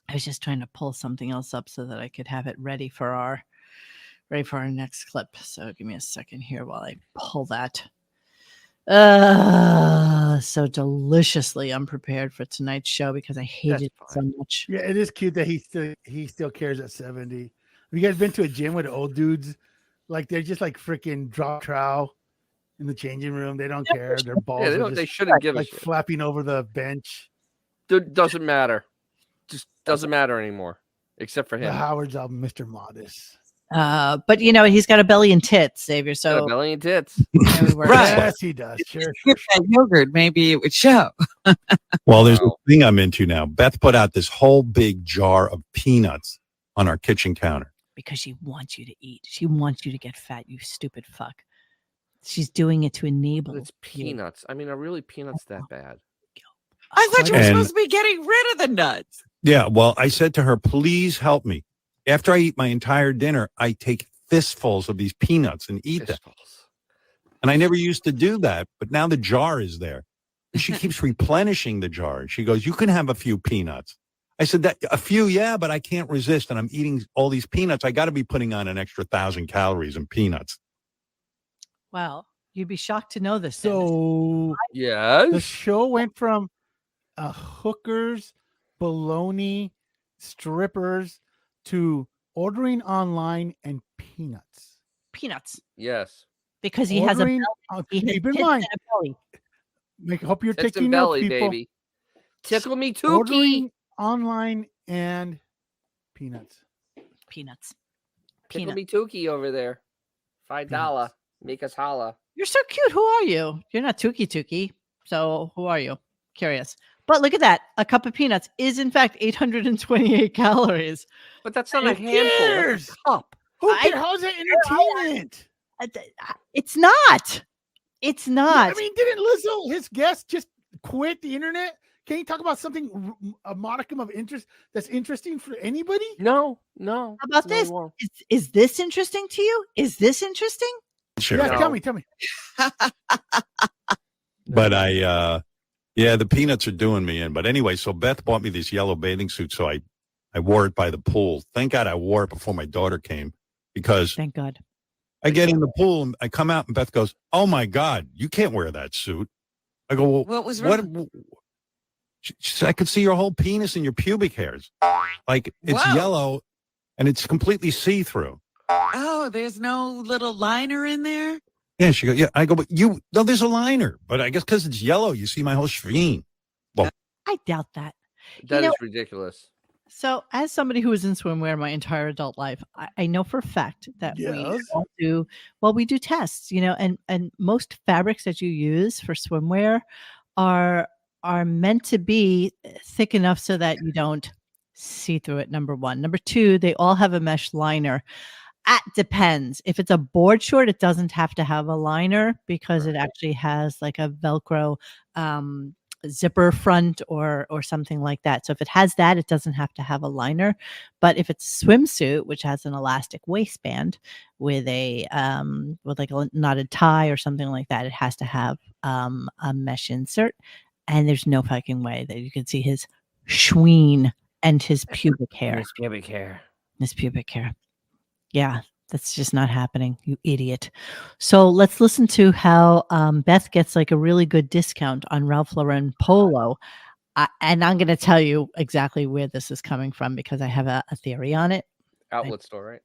S1: I was just trying to pull something else up so that I could have it ready for our next clip. So give me a second here while I pull that. So deliciously unprepared for tonight's show because I hated it so much.
S2: Yeah, it is cute that he still cares at 70. Have you guys been to a gym with old dudes? Like they're just like freaking drop trow in the changing room. They don't care. Their balls
S3: they shouldn't give
S2: like
S3: a shit.
S2: flapping over the bench.
S3: Dude, doesn't matter. Just doesn't matter anymore, except for him.
S2: Howard's album, Mr. Modest.
S1: But he's got a belly and tits, Xavier. So
S3: Got a belly and tits.
S6: Right.
S2: Yes, he does. Sure.
S6: Get that yogurt, maybe it would show.
S4: Well, there's a thing I'm into now. Beth put out this whole big jar of peanuts on our kitchen counter.
S1: Because she wants you to eat. She wants you to get fat, you stupid fuck. She's doing it to enable.
S3: It's peanuts. I mean, are really peanuts that bad?
S6: I thought you were supposed to be getting rid of the nuts.
S4: Yeah, well, I said to her, please help me. After I eat my entire dinner, I take fistfuls of these peanuts and eat them. And I never used to do that, but now the jar is there. And she keeps replenishing the jar. She goes, you can have a few peanuts. I said, that a few, yeah, but I can't resist. And I'm eating all these peanuts. I got to be putting on an extra 1,000 calories in peanuts.
S1: Well, you'd be shocked to know this.
S2: So
S3: yes,
S2: the show went from hookers, baloney, strippers to ordering online and peanuts.
S1: Peanuts.
S3: Yes.
S1: Because he has a belly.
S2: Keep in mind. Hope you're
S3: Tits
S2: taking
S3: and
S2: notes,
S3: belly,
S2: people.
S3: baby. Tickle me too.
S2: Ordering online and peanuts.
S1: Peanuts.
S3: Tickle me Tukey over there. $5. Make us holla.
S1: You're so cute. Who are you? You're not Tukey. So who are you? Curious. But look at that. A cup of peanuts is in fact 828 calories.
S3: But that's not a handful. That's a cup.
S2: How's that entertainment?
S1: It's not. It's not.
S2: I mean, didn't Lizzo, his guest, just quit the internet? Can you talk about something, a modicum of interest that's interesting for anybody?
S3: No.
S1: How about this? Is this interesting to you? Is this interesting?
S4: Sure.
S2: Yeah, tell me.
S4: But the peanuts are doing me in. But anyway, so Beth bought me this yellow bathing suit. So I wore it by the pool. Thank God I wore it before my daughter came because
S1: thank God.
S4: I get in the pool and I come out and Beth goes, oh my God, you can't wear that suit. I go, well,
S6: what was wrong?
S4: She said, I could see your whole penis and your pubic hairs. Like it's yellow and it's completely see-through.
S6: Oh, there's no little liner in there?
S4: Yeah, she goes, yeah. I go, but there's a liner. But I guess because it's yellow, you see my whole screen. Well,
S1: I doubt that.
S3: That is ridiculous.
S1: So as somebody who was in swimwear my entire adult life, I know for a fact that we do tests, and most fabrics that you use for swimwear are meant to be thick enough so that you don't see through it, number one. Number two, they all have a mesh liner. It depends. If it's a board short, it doesn't have to have a liner because it actually has like a Velcro zipper front or something like that. So if it has that, it doesn't have to have a liner. But if it's a swimsuit, which has an elastic waistband with a with like a knotted tie or something like that, it has to have a mesh insert. And there's no fucking way that you can see his schween and his pubic hair. His pubic hair. Yeah, that's just not happening, you idiot. So let's listen to how Beth gets like a really good discount on Ralph Lauren Polo. And I'm going to tell you exactly where this is coming from because I have a theory on it.
S3: Outlet store, right?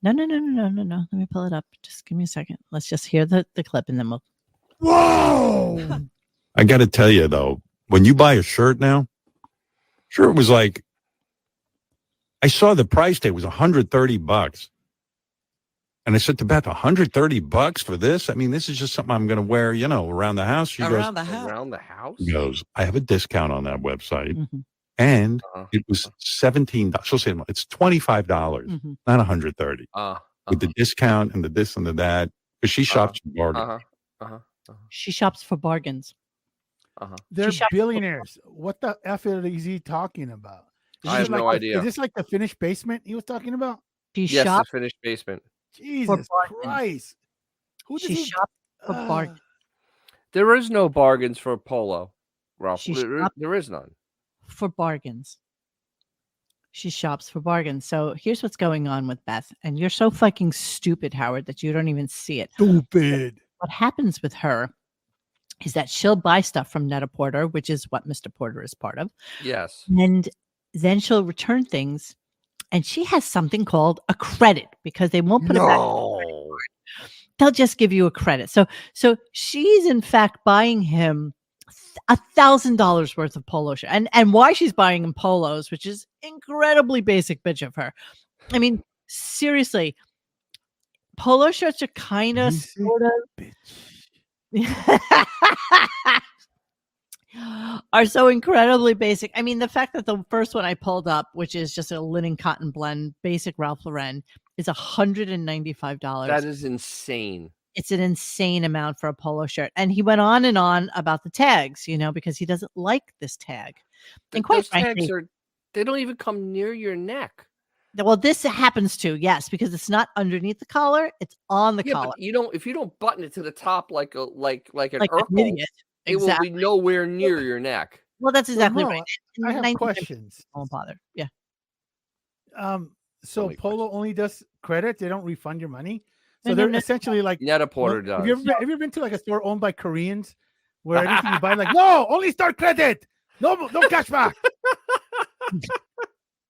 S1: No. Let me pull it up. Just give me a second. Let's just hear the clip and then we'll.
S2: Whoa!
S4: I got to tell you, though, when you buy a shirt now, sure, it was like, I saw the price tag was $130. And I said to Beth, $130 for this? I mean, this is just something I'm going to wear, around the house. She
S3: Around the house?
S4: She goes, I have a discount on that website. Mm-hmm. And it was $17. She'll say it's $25, not $130. With the discount and the this and the that. Because she shops for bargain.
S1: She shops for bargains.
S2: They're
S1: She shops for-
S2: billionaires. What the F is he talking about? Is
S3: I
S2: this
S3: have no
S2: like
S3: idea.
S2: Is this like the finished basement he was talking about?
S1: She
S3: Yes, the
S1: shops
S3: finished basement.
S2: Jesus
S1: bargains.
S2: Christ. Who does
S1: She
S2: he
S1: shops for bargains.
S3: There is no bargains for polo, Ralph.
S1: She
S3: There is none.
S1: for bargains. She shops for bargains. So here's what's going on with Beth. And you're so fucking stupid, Howard, that you don't even see it.
S2: Stupid.
S1: What happens with her is that she'll buy stuff from Net-a-Porter, which is what Mr. Porter is part of.
S3: Yes.
S1: And then she'll return things. And she has something called a credit because they won't put it back. They'll just give you a credit. So she's in fact buying him $1,000 worth of polo shirt. And why she's buying him polos, which is incredibly basic bitch of her. I mean, seriously, polo shirts are kind of sort of are so incredibly basic. I mean, the fact that the first one I pulled up, which is just a linen cotton blend, basic Ralph Lauren, is $195.
S3: That is insane.
S1: It's an insane amount for a polo shirt. And he went on and on about the tags, because he doesn't like this tag. And quite
S3: Those
S1: frankly,
S3: tags they don't even come near your neck.
S1: well, this happens too, yes, because it's not underneath the collar; it's on the collar.
S3: But if you don't button it to the top like an Urkel,
S1: an idiot.
S3: it will be nowhere near your neck.
S1: Well, that's exactly
S2: no,
S1: right.
S2: I have questions.
S1: Don't bother. Yeah.
S2: So Polo only does credit; they don't refund your money. So
S1: No,
S2: they're
S1: no,
S2: essentially like
S3: Net-a-Porter does.
S2: Have you ever been to like a store owned by Koreans where anything you buy, like, no, only start credit, no cashback?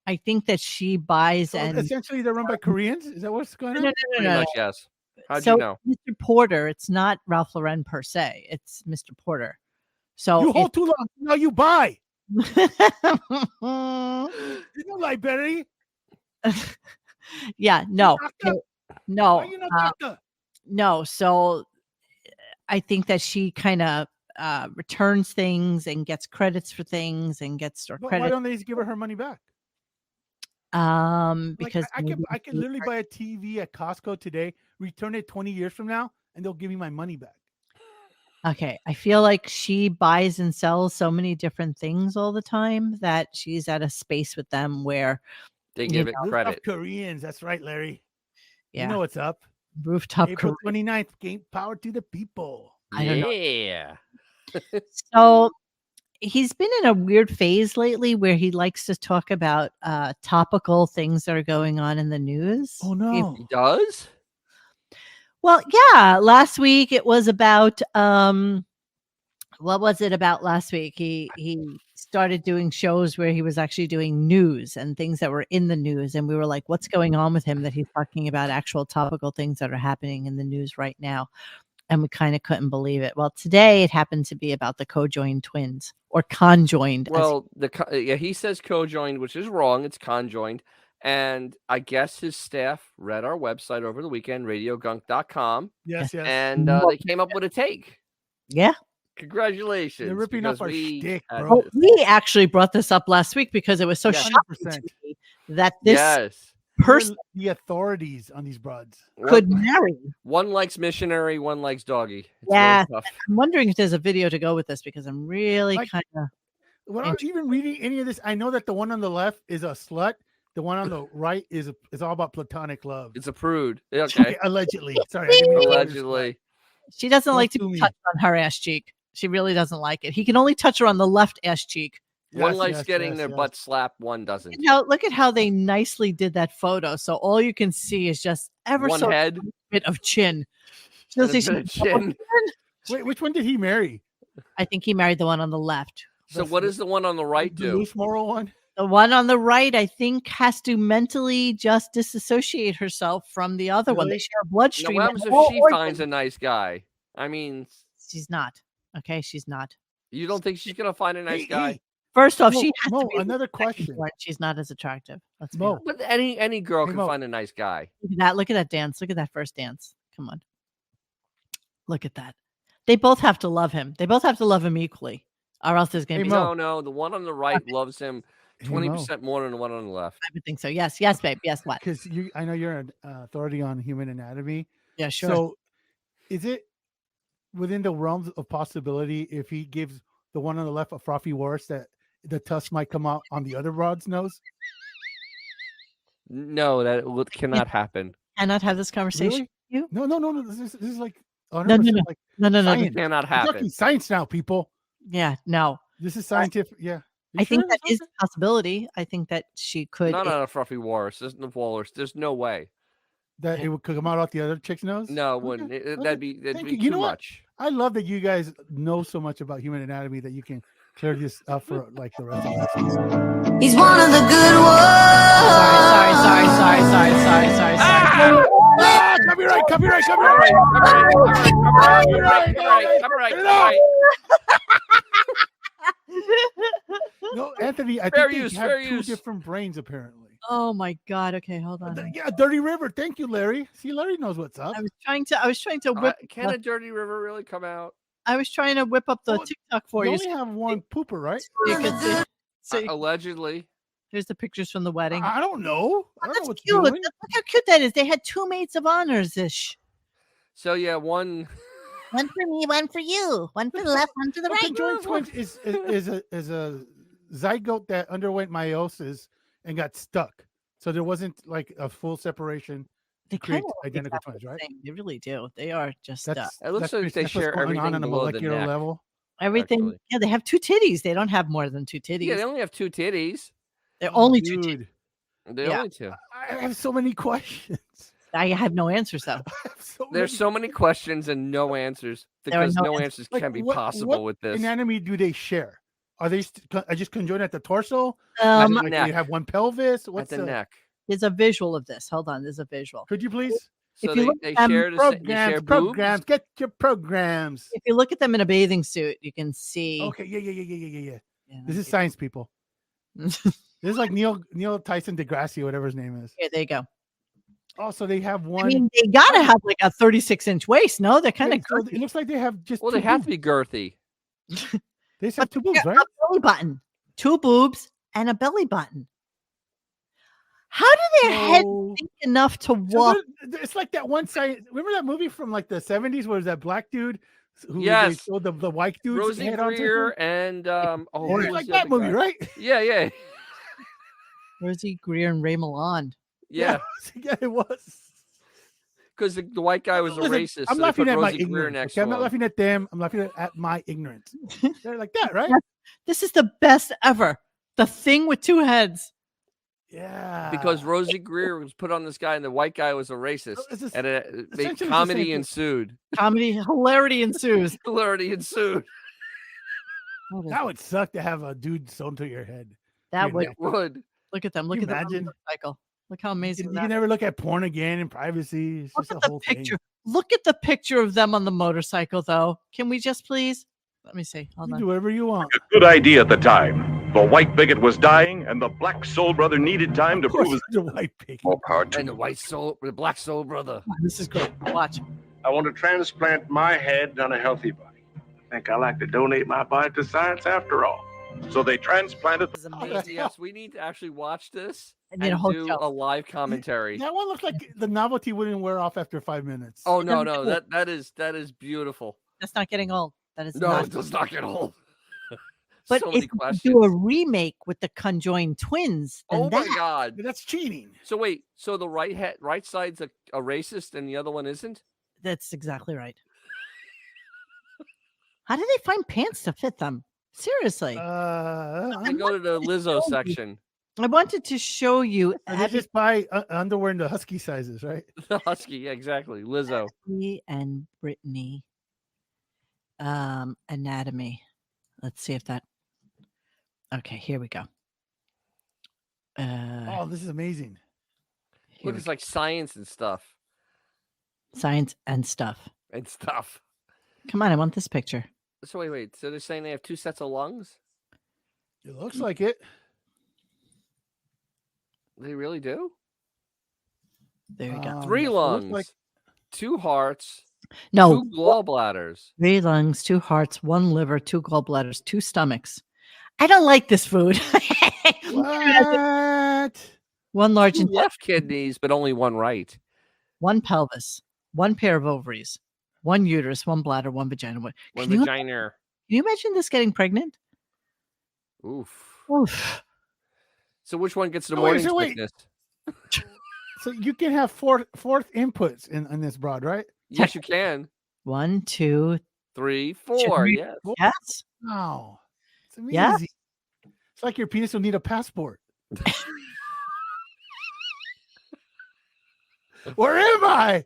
S1: I think that she buys and
S2: essentially they're run by Koreans. Is that what's going on?
S1: no.
S3: Pretty much, yes. How'd
S1: So
S3: you know?
S1: Mr. Porter, it's not Ralph Lauren per se; it's Mr. Porter. So
S2: You hold too long. Now you buy.
S1: it's
S2: You know, library.
S1: yeah, no.
S2: Why you not doctor?
S1: No, so I think that she kind of returns things and gets credits for things and gets store
S2: But
S1: credit.
S2: why don't they just give her money back?
S1: Because
S2: Like, I can literally buy a TV at Costco today, return it 20 years from now, and they'll give me my money back.
S1: Okay, I feel like she buys and sells so many different things all the time that she's at a space with them where
S3: They give it
S2: Rooftop
S3: credit.
S2: Koreans, that's right, Larry.
S1: yeah,
S2: You know what's up.
S1: rooftop.
S2: April 29th, game power to the people.
S1: I don't know.
S3: Yeah.
S1: So he's been in a weird phase lately where he likes to talk about topical things that are going on in the news.
S2: Oh no.
S3: He does?
S1: Well, yeah. Last week it was about what was it about last week? He started doing shows where he was actually doing news and things that were in the news, and we were like, what's going on with him that he's talking about actual topical things that are happening in the news right now? And we kind of couldn't believe it. Well, today it happened to be about the co-joined twins or conjoined.
S3: Well, he says co-joined, which is wrong. It's conjoined. And I guess his staff read our website over the weekend, RadioGunk.com.
S2: Yes.
S3: And they came up with a take.
S1: Yeah.
S3: Congratulations.
S2: They're ripping
S3: because
S2: off our
S3: we
S2: shtick,
S3: had
S2: bro.
S1: Well, we actually brought this up last week because it was so
S3: Yeah.
S1: shocking to
S2: 100%.
S1: me that this
S3: Yes.
S1: person
S2: The authorities on these broads.
S1: could marry.
S3: One likes missionary, one likes doggy. It's
S1: Yeah.
S3: very tough.
S1: I'm wondering if there's a video to go with this because I'm really
S2: Like-
S1: kind of.
S2: When I'm even reading any of this, I know that the one on the left is a slut. The one on the right is all about platonic love.
S3: It's a prude. Okay.
S2: Okay, allegedly. Sorry, I didn't mean to call her a slut.
S3: Allegedly.
S1: She doesn't
S2: Don't
S1: like to
S2: sue
S1: be
S2: me.
S1: touched on her ass cheek. She really doesn't like it. He can only touch her on the left ass cheek.
S3: One
S2: Yes,
S3: likes
S2: yes,
S3: getting
S2: yes,
S3: their
S2: yes.
S3: butt slapped, one doesn't.
S1: Look at how they nicely did that photo. So all you can see is just ever
S3: One
S1: so
S3: head
S1: bit of chin.
S3: and a
S1: She'll
S3: bit
S1: see
S3: of chin.
S2: Wait, which one did he marry?
S1: I think he married the one on the left.
S3: So what does the one on the right
S2: The
S3: do?
S2: loose moral one?
S1: The one on the right, I think, has to mentally just disassociate herself from the other one. They
S2: Really?
S1: share a
S3: Now,
S1: bloodstream.
S3: what
S1: and
S3: happens if
S1: all
S3: she
S1: organs.
S3: finds a nice guy? I mean,
S1: She's not. Okay, she's not.
S3: you don't think she's gonna find a nice
S2: Hey,
S3: guy?
S2: hey,
S1: First off,
S2: Mo,
S1: she has
S2: Mo,
S1: to be
S2: another
S1: attractive
S2: question.
S1: for it. She's not as attractive. Let's be
S2: Mo.
S1: honest.
S3: But any girl
S2: Hey,
S3: can
S2: Mo.
S3: find a nice guy.
S1: Look at that. Look at that dance. Look at that first dance. Come on. Look at that. They both have to love him. They both have to love him equally, or else there's going to
S2: Hey,
S1: be.
S2: Mo.
S3: No, the one on the right loves him
S2: Hey, Mo.
S3: 20% more than the one on the left.
S1: I would think so. Yes, babe. Yes, what?
S2: Because I know you're an authority on human anatomy.
S1: Yeah, sure.
S2: So, is it within the realms of possibility if he gives the one on the left a frothy worse that the tusk might come out on the other rod's nose?
S3: No, that cannot happen.
S1: Cannot have this conversation
S2: Really?
S1: with you.
S2: No. This is like 100%
S1: No.
S2: like
S1: No.
S2: science.
S3: Cannot
S2: We're talking
S3: happen.
S2: science now, people.
S1: Yeah, no.
S2: This is scientific. Yeah. You
S1: I think
S2: sure?
S1: that is
S2: Okay.
S1: a possibility. I think that she could.
S3: Not on a fluffy walrus. There's no way.
S2: That it would come out the other chick's nose?
S3: No, it
S2: Okay,
S3: wouldn't.
S2: okay.
S3: That'd be
S2: Thank
S3: too
S2: you. You know what?
S3: much.
S2: I love that you guys know so much about human anatomy that you can clear this up for like the rest of us.
S5: He's one of the good
S1: Sorry.
S2: Ah, copyright. No, Anthony, I think they have two different brains apparently.
S1: Oh my God. Okay, hold on.
S2: Yeah, Dirty River. Thank you, Larry. See, Larry knows what's up.
S1: I was trying to whip.
S3: Can a Dirty River really come out?
S1: I was trying to whip up the TikTok for
S2: You
S1: you.
S2: only have one pooper, right?
S1: So you can see. So
S3: Allegedly.
S1: here's the pictures from the wedding.
S2: I don't know. I don't know
S1: That's
S2: what
S1: cute.
S2: you're
S1: Look
S2: doing.
S1: how cute that is. They had two maids of honors ish.
S3: So yeah, one.
S1: One for me, one for you. One for the left, one to the
S2: But
S1: right.
S2: the joint twins is a zygote that underwent meiosis and got stuck. So there wasn't like a full separation.
S1: They
S2: create
S1: kind of
S2: identical twins, right?
S1: They really do. They are just
S3: It looks like they
S2: what's
S3: share
S2: going on
S3: everything
S2: a
S3: below the
S2: molecular
S3: neck.
S2: level.
S1: everything.
S3: actually.
S1: Yeah, they have two titties. They don't have more than two titties.
S3: Yeah, they only have two titties.
S1: They're only two titties.
S2: Dude,
S3: They're
S1: Yeah.
S3: only two.
S2: I have so many questions.
S1: I have no answers though.
S3: There's so many questions and no answers
S1: There are
S3: because
S1: no
S3: no
S1: answers.
S3: answers can be possible with this.
S2: anatomy do they share? Are they just conjoined at the torso?
S3: Um,
S2: Like
S3: neck.
S2: you have one pelvis?
S3: At
S2: What's
S3: the neck.
S1: There's a visual of this. Hold on, there's a visual.
S2: Could you please?
S3: So
S1: If you look
S3: they
S1: at
S3: share the they share
S2: programs.
S3: boobs.
S2: Get your programs.
S1: If you look at them in a bathing suit, you can see.
S2: Okay, yeah.
S1: Yeah,
S2: This is science, people. This is like Neil Tyson deGrasse, whatever his name is.
S1: Here, there you go.
S2: Oh, so they have one.
S1: I mean, they gotta have like a 36-inch waist. No, they're kind of.
S2: so it looks like they have just.
S3: Well,
S2: two
S3: they have to
S2: boobs.
S3: be girthy.
S2: They just have two boobs, right?
S1: A belly button, two boobs, and a belly button. How do their heads
S2: So-
S1: think enough to
S2: So
S1: walk?
S2: it's like that one side. Remember that movie from like the 70s where there's that black dude who
S3: Yes.
S2: they showed the white dude's
S3: Rosie
S2: head onto
S3: Greer
S2: him?
S3: and
S2: It
S3: who
S2: was
S3: was
S2: like
S3: the
S2: that
S3: other
S2: movie,
S3: guy?
S2: right?
S3: Yeah.
S1: Rosie Greer and Ray Milland.
S3: Yeah.
S2: Yeah, it was.
S3: Because the white guy was a
S2: Listen,
S3: racist.
S2: I'm
S3: so they
S2: laughing
S3: put
S2: at my
S3: Rosie Greer
S2: ignorance.
S3: next
S2: Okay? I'm
S3: to
S2: not
S3: him.
S2: laughing at them. I'm laughing at my ignorance. They're like that, right?
S1: This is the best ever. The thing with two heads.
S2: Yeah.
S3: Because Rosie Greer was put on this guy, and the white guy was a racist,
S2: It's just-
S3: and
S2: essentially it's the same
S3: comedy
S2: thing.
S3: ensued.
S1: Comedy, hilarity ensues.
S3: Hilarity ensued.
S2: that would suck to have a dude sewn to your head.
S1: That
S2: Your
S1: would
S2: neck.
S3: Would.
S1: look at them. Look
S2: you
S1: at the
S2: imagine?
S1: motorcycle. Look how amazing
S2: You
S1: that
S2: can
S1: is.
S2: never look at porn again in privacy. It's
S1: Look
S2: just
S1: at
S2: a
S1: the
S2: whole
S1: picture.
S2: thing.
S1: Look at the picture of them on the motorcycle, though. Can we just please? Let me see. Hold
S2: You
S1: on.
S2: do whatever you want.
S7: A good idea at the time. The white bigot was dying, and the black soul brother needed time to
S2: Of course,
S7: prove his
S2: it's a white pig.
S7: more power to
S3: And the black soul brother.
S1: This is great. Watch.
S8: I want to transplant my head on a healthy body. I think I like to donate my body to science after all.
S7: So they transplanted.
S1: This is amazing.
S3: Yes, we need to actually watch this
S1: And then a
S3: and
S1: whole
S3: do
S1: show.
S3: a live commentary.
S2: That one looks like the novelty wouldn't wear off after 5 minutes.
S3: Oh no,
S1: doesn't
S3: no,
S1: get
S3: that is beautiful.
S1: That's not getting old. That is
S3: No,
S1: not.
S3: it does not get old.
S1: But
S3: so
S1: if
S3: many
S1: you
S3: questions.
S1: do a remake with the conjoined twins, then
S3: Oh my
S1: that,
S3: god.
S2: That's cheating.
S3: So wait, so the right side's a racist and the other one isn't?
S1: that's exactly right. How do they find pants to fit them? Seriously.
S3: I go to the Lizzo section.
S1: I wanted to show you
S2: They
S1: Abby
S2: just buy underwear in the husky sizes, right?
S3: The husky, yeah, exactly. Lizzo.
S1: and Brittany anatomy. Let's see if that. Okay, here we go.
S2: Oh, this is amazing.
S1: Here
S3: Look,
S1: we
S3: it's like science and stuff.
S1: Science and stuff.
S3: And stuff.
S1: Come on, I want this picture.
S3: So wait. So they're saying they have two sets of lungs?
S2: It looks like it.
S3: They really do?
S1: There we go.
S3: Three
S2: it looks
S3: lungs,
S2: like-
S3: two hearts,
S1: No,
S3: two gallbladders.
S1: 3 lungs, 2 hearts, 1 liver, 2 gallbladders, 2 stomachs. I don't like this food.
S2: What?
S1: 1 large
S3: Two
S1: intestine,
S3: left kidneys, but only one right.
S1: 1 pelvis, 1 pair of ovaries, one uterus, one bladder, one vagina.
S3: One
S1: Can you
S3: vagina.
S1: imagine this getting pregnant?
S3: Oof.
S1: Oof.
S3: So which one gets the
S2: Oh,
S3: morning
S2: wait.
S3: sickness?
S2: So you can have fourth inputs in this broad, right?
S3: Yes, you can.
S1: 1, 2,
S3: 3, 4. Yes.
S1: yes.
S2: Wow. It's amazing.
S1: Yeah.
S2: It's like your penis will need a passport. Where am I?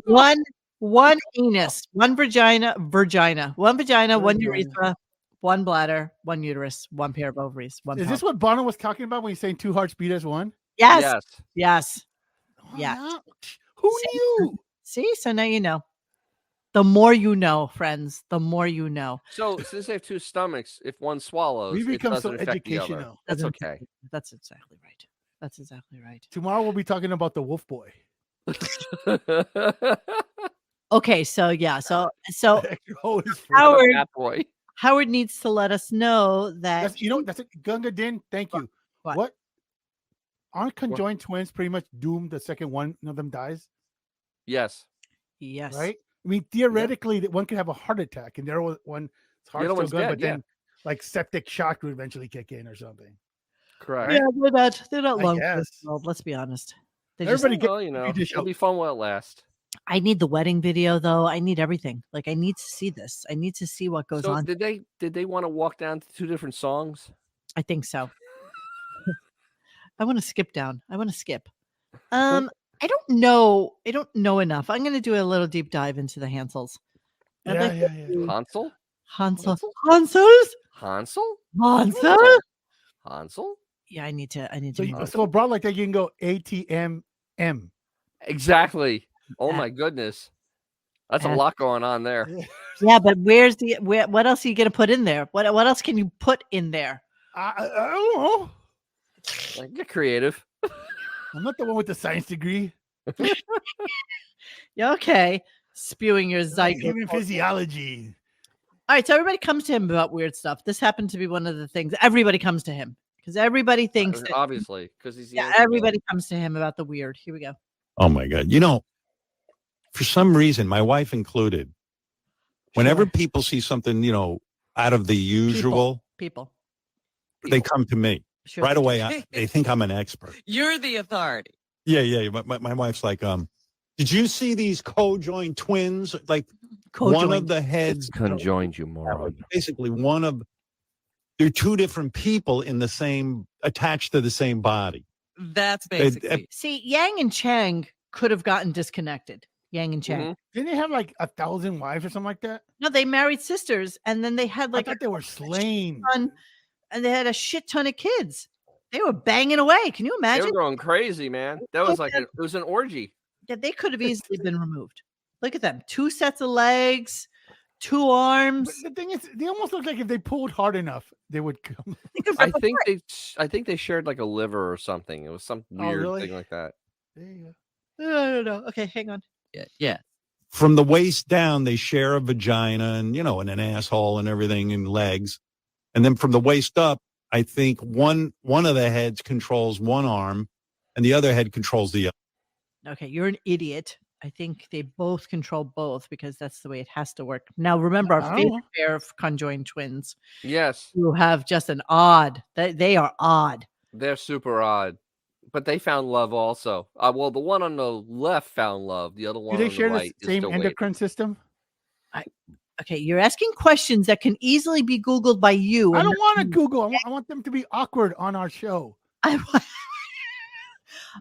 S1: One anus, one vagina, one vagina, one urethra, one bladder, one uterus, one pair of ovaries. One.
S2: Is this what Bono was talking about when he's saying 2 hearts beat as one?
S1: Yes. Yes.
S2: Oh,
S1: Yeah.
S2: no. Who knew?
S1: See, so now you know. The more you know, friends, the more you know.
S3: So since they have 2 stomachs, if one swallows,
S2: We
S3: it
S2: become
S3: doesn't
S2: so
S3: affect the other.
S2: educational.
S3: That's okay.
S1: That's exactly right. That's exactly right.
S2: Tomorrow we'll be talking about the wolf boy.
S1: Okay, so yeah, so
S2: Howard,
S3: boy.
S1: Howard needs to let us know that
S2: that's it. Gunga Din, thank you.
S1: What?
S2: Aren't conjoined twins pretty much doomed the second one of them dies?
S3: Yes.
S1: Yes.
S2: Right? I mean, theoretically, that one could have a heart attack, and there was one heart still good, but then like septic shock would eventually kick in or something.
S3: Correct.
S1: Yeah, they're not long for this
S2: guess.
S1: world, let's be honest.
S2: Everybody
S3: Well, it'll be fun while it lasts.
S1: I need the wedding video though. I need everything. Like I need to see this. I need to see what goes on.
S3: Did they want to walk down to 2 different songs?
S1: I think so. I want to skip down. I want to skip. I don't know. I don't know enough. I'm going to do a little deep dive into the Hansels.
S3: Hansel?
S1: Hansel? Yeah, I need to.
S2: So broad like that, you can go ATMM.
S3: Exactly. Oh my goodness. That's a lot going on there.
S1: Yeah, but what else are you going to put in there? What else can you put in there?
S2: I don't know.
S3: Get creative.
S2: I'm not the one with the science degree.
S1: Yeah, okay. Spewing your zygote.
S2: Human physiology.
S1: All right, so everybody comes to him about weird stuff. This happened to be one of the things. Everybody comes to him because everybody thinks that,
S3: obviously, because he's
S1: everybody comes to him about the weird. Here we go.
S4: Oh my God. For some reason, my wife included, whenever people see something, out of the usual,
S1: people.
S4: They come to me
S1: Sure.
S4: right away. They think I'm an expert.
S6: You're the authority.
S4: Yeah. My wife's like, did you see these co-joined twins? Like one of the heads
S3: conjoined, you moron.
S4: Basically, they're 2 different people in the same, attached to the same body.
S6: That's basically.
S1: See, Yang and Chang could have gotten disconnected. Yang and Chang.
S2: Mm-hmm. Didn't they have like 1,000 wives or something like that?
S1: No, they married sisters, and then they had like
S2: I thought they were slain,
S1: and they had a shit ton of kids. They were banging away. Can you imagine?
S3: They were going crazy, man. That was like it was an orgy.
S1: Yeah, they could have easily been removed. Look at them. 2 sets of legs, 2 arms.
S2: But the thing is, they almost look like if they pulled hard enough, they would come.
S3: I think they shared like a liver or something. It was some weird thing like that.
S2: There you
S1: go. No. Okay, hang on.
S6: Yeah.
S4: From the waist down, they share a vagina and, and an asshole and everything and legs. And then from the waist up, I think one of the heads controls one arm and the other head controls the other.
S1: Okay, you're an idiot. I think they both control both because that's the way it has to work. Now, remember our favorite pair of conjoined twins.
S3: Yes.
S1: Who have just an odd, they are odd.
S3: They're super odd. But they found love also. Well, the one on the left found love. The other one
S2: Do they
S3: on
S2: share
S3: the right
S2: the same endocrine system?
S1: Okay, you're asking questions that can easily be Googled by you.
S2: I don't want to Google. I want them to be awkward on our show.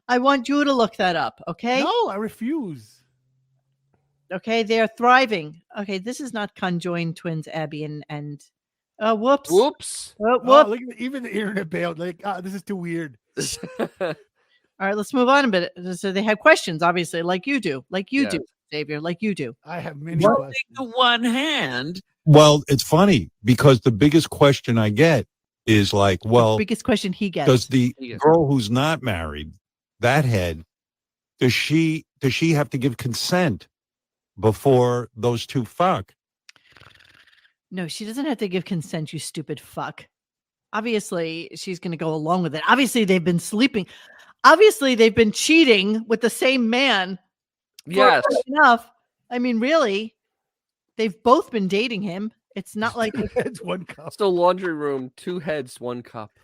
S1: I want you to look that up, okay?
S2: No, I refuse.
S1: Okay, they're thriving. Okay, this is not conjoined twins, Abby and whoops.
S3: Whoops.
S1: Whoops.
S2: Look, even the internet bailed. Like, this is too weird.
S1: All right, let's move on a bit. So they have questions, obviously, like you do, Xavier, like you do.
S2: I have many questions.
S6: The one hand.
S4: Well, it's funny because the biggest question I get is like, well,
S1: the biggest question he gets.
S4: Does the girl who's not married, that head, does she have to give consent before those 2 fuck?
S1: No, she doesn't have to give consent, you stupid fuck. Obviously, she's going to go along with it. Obviously, they've been sleeping. Obviously, they've been cheating with the same man.
S3: Yes.
S1: Enough. I mean, really, they've both been dating him. It's not like
S2: It's one cup.
S3: So laundry room, 2 heads, 1 cup.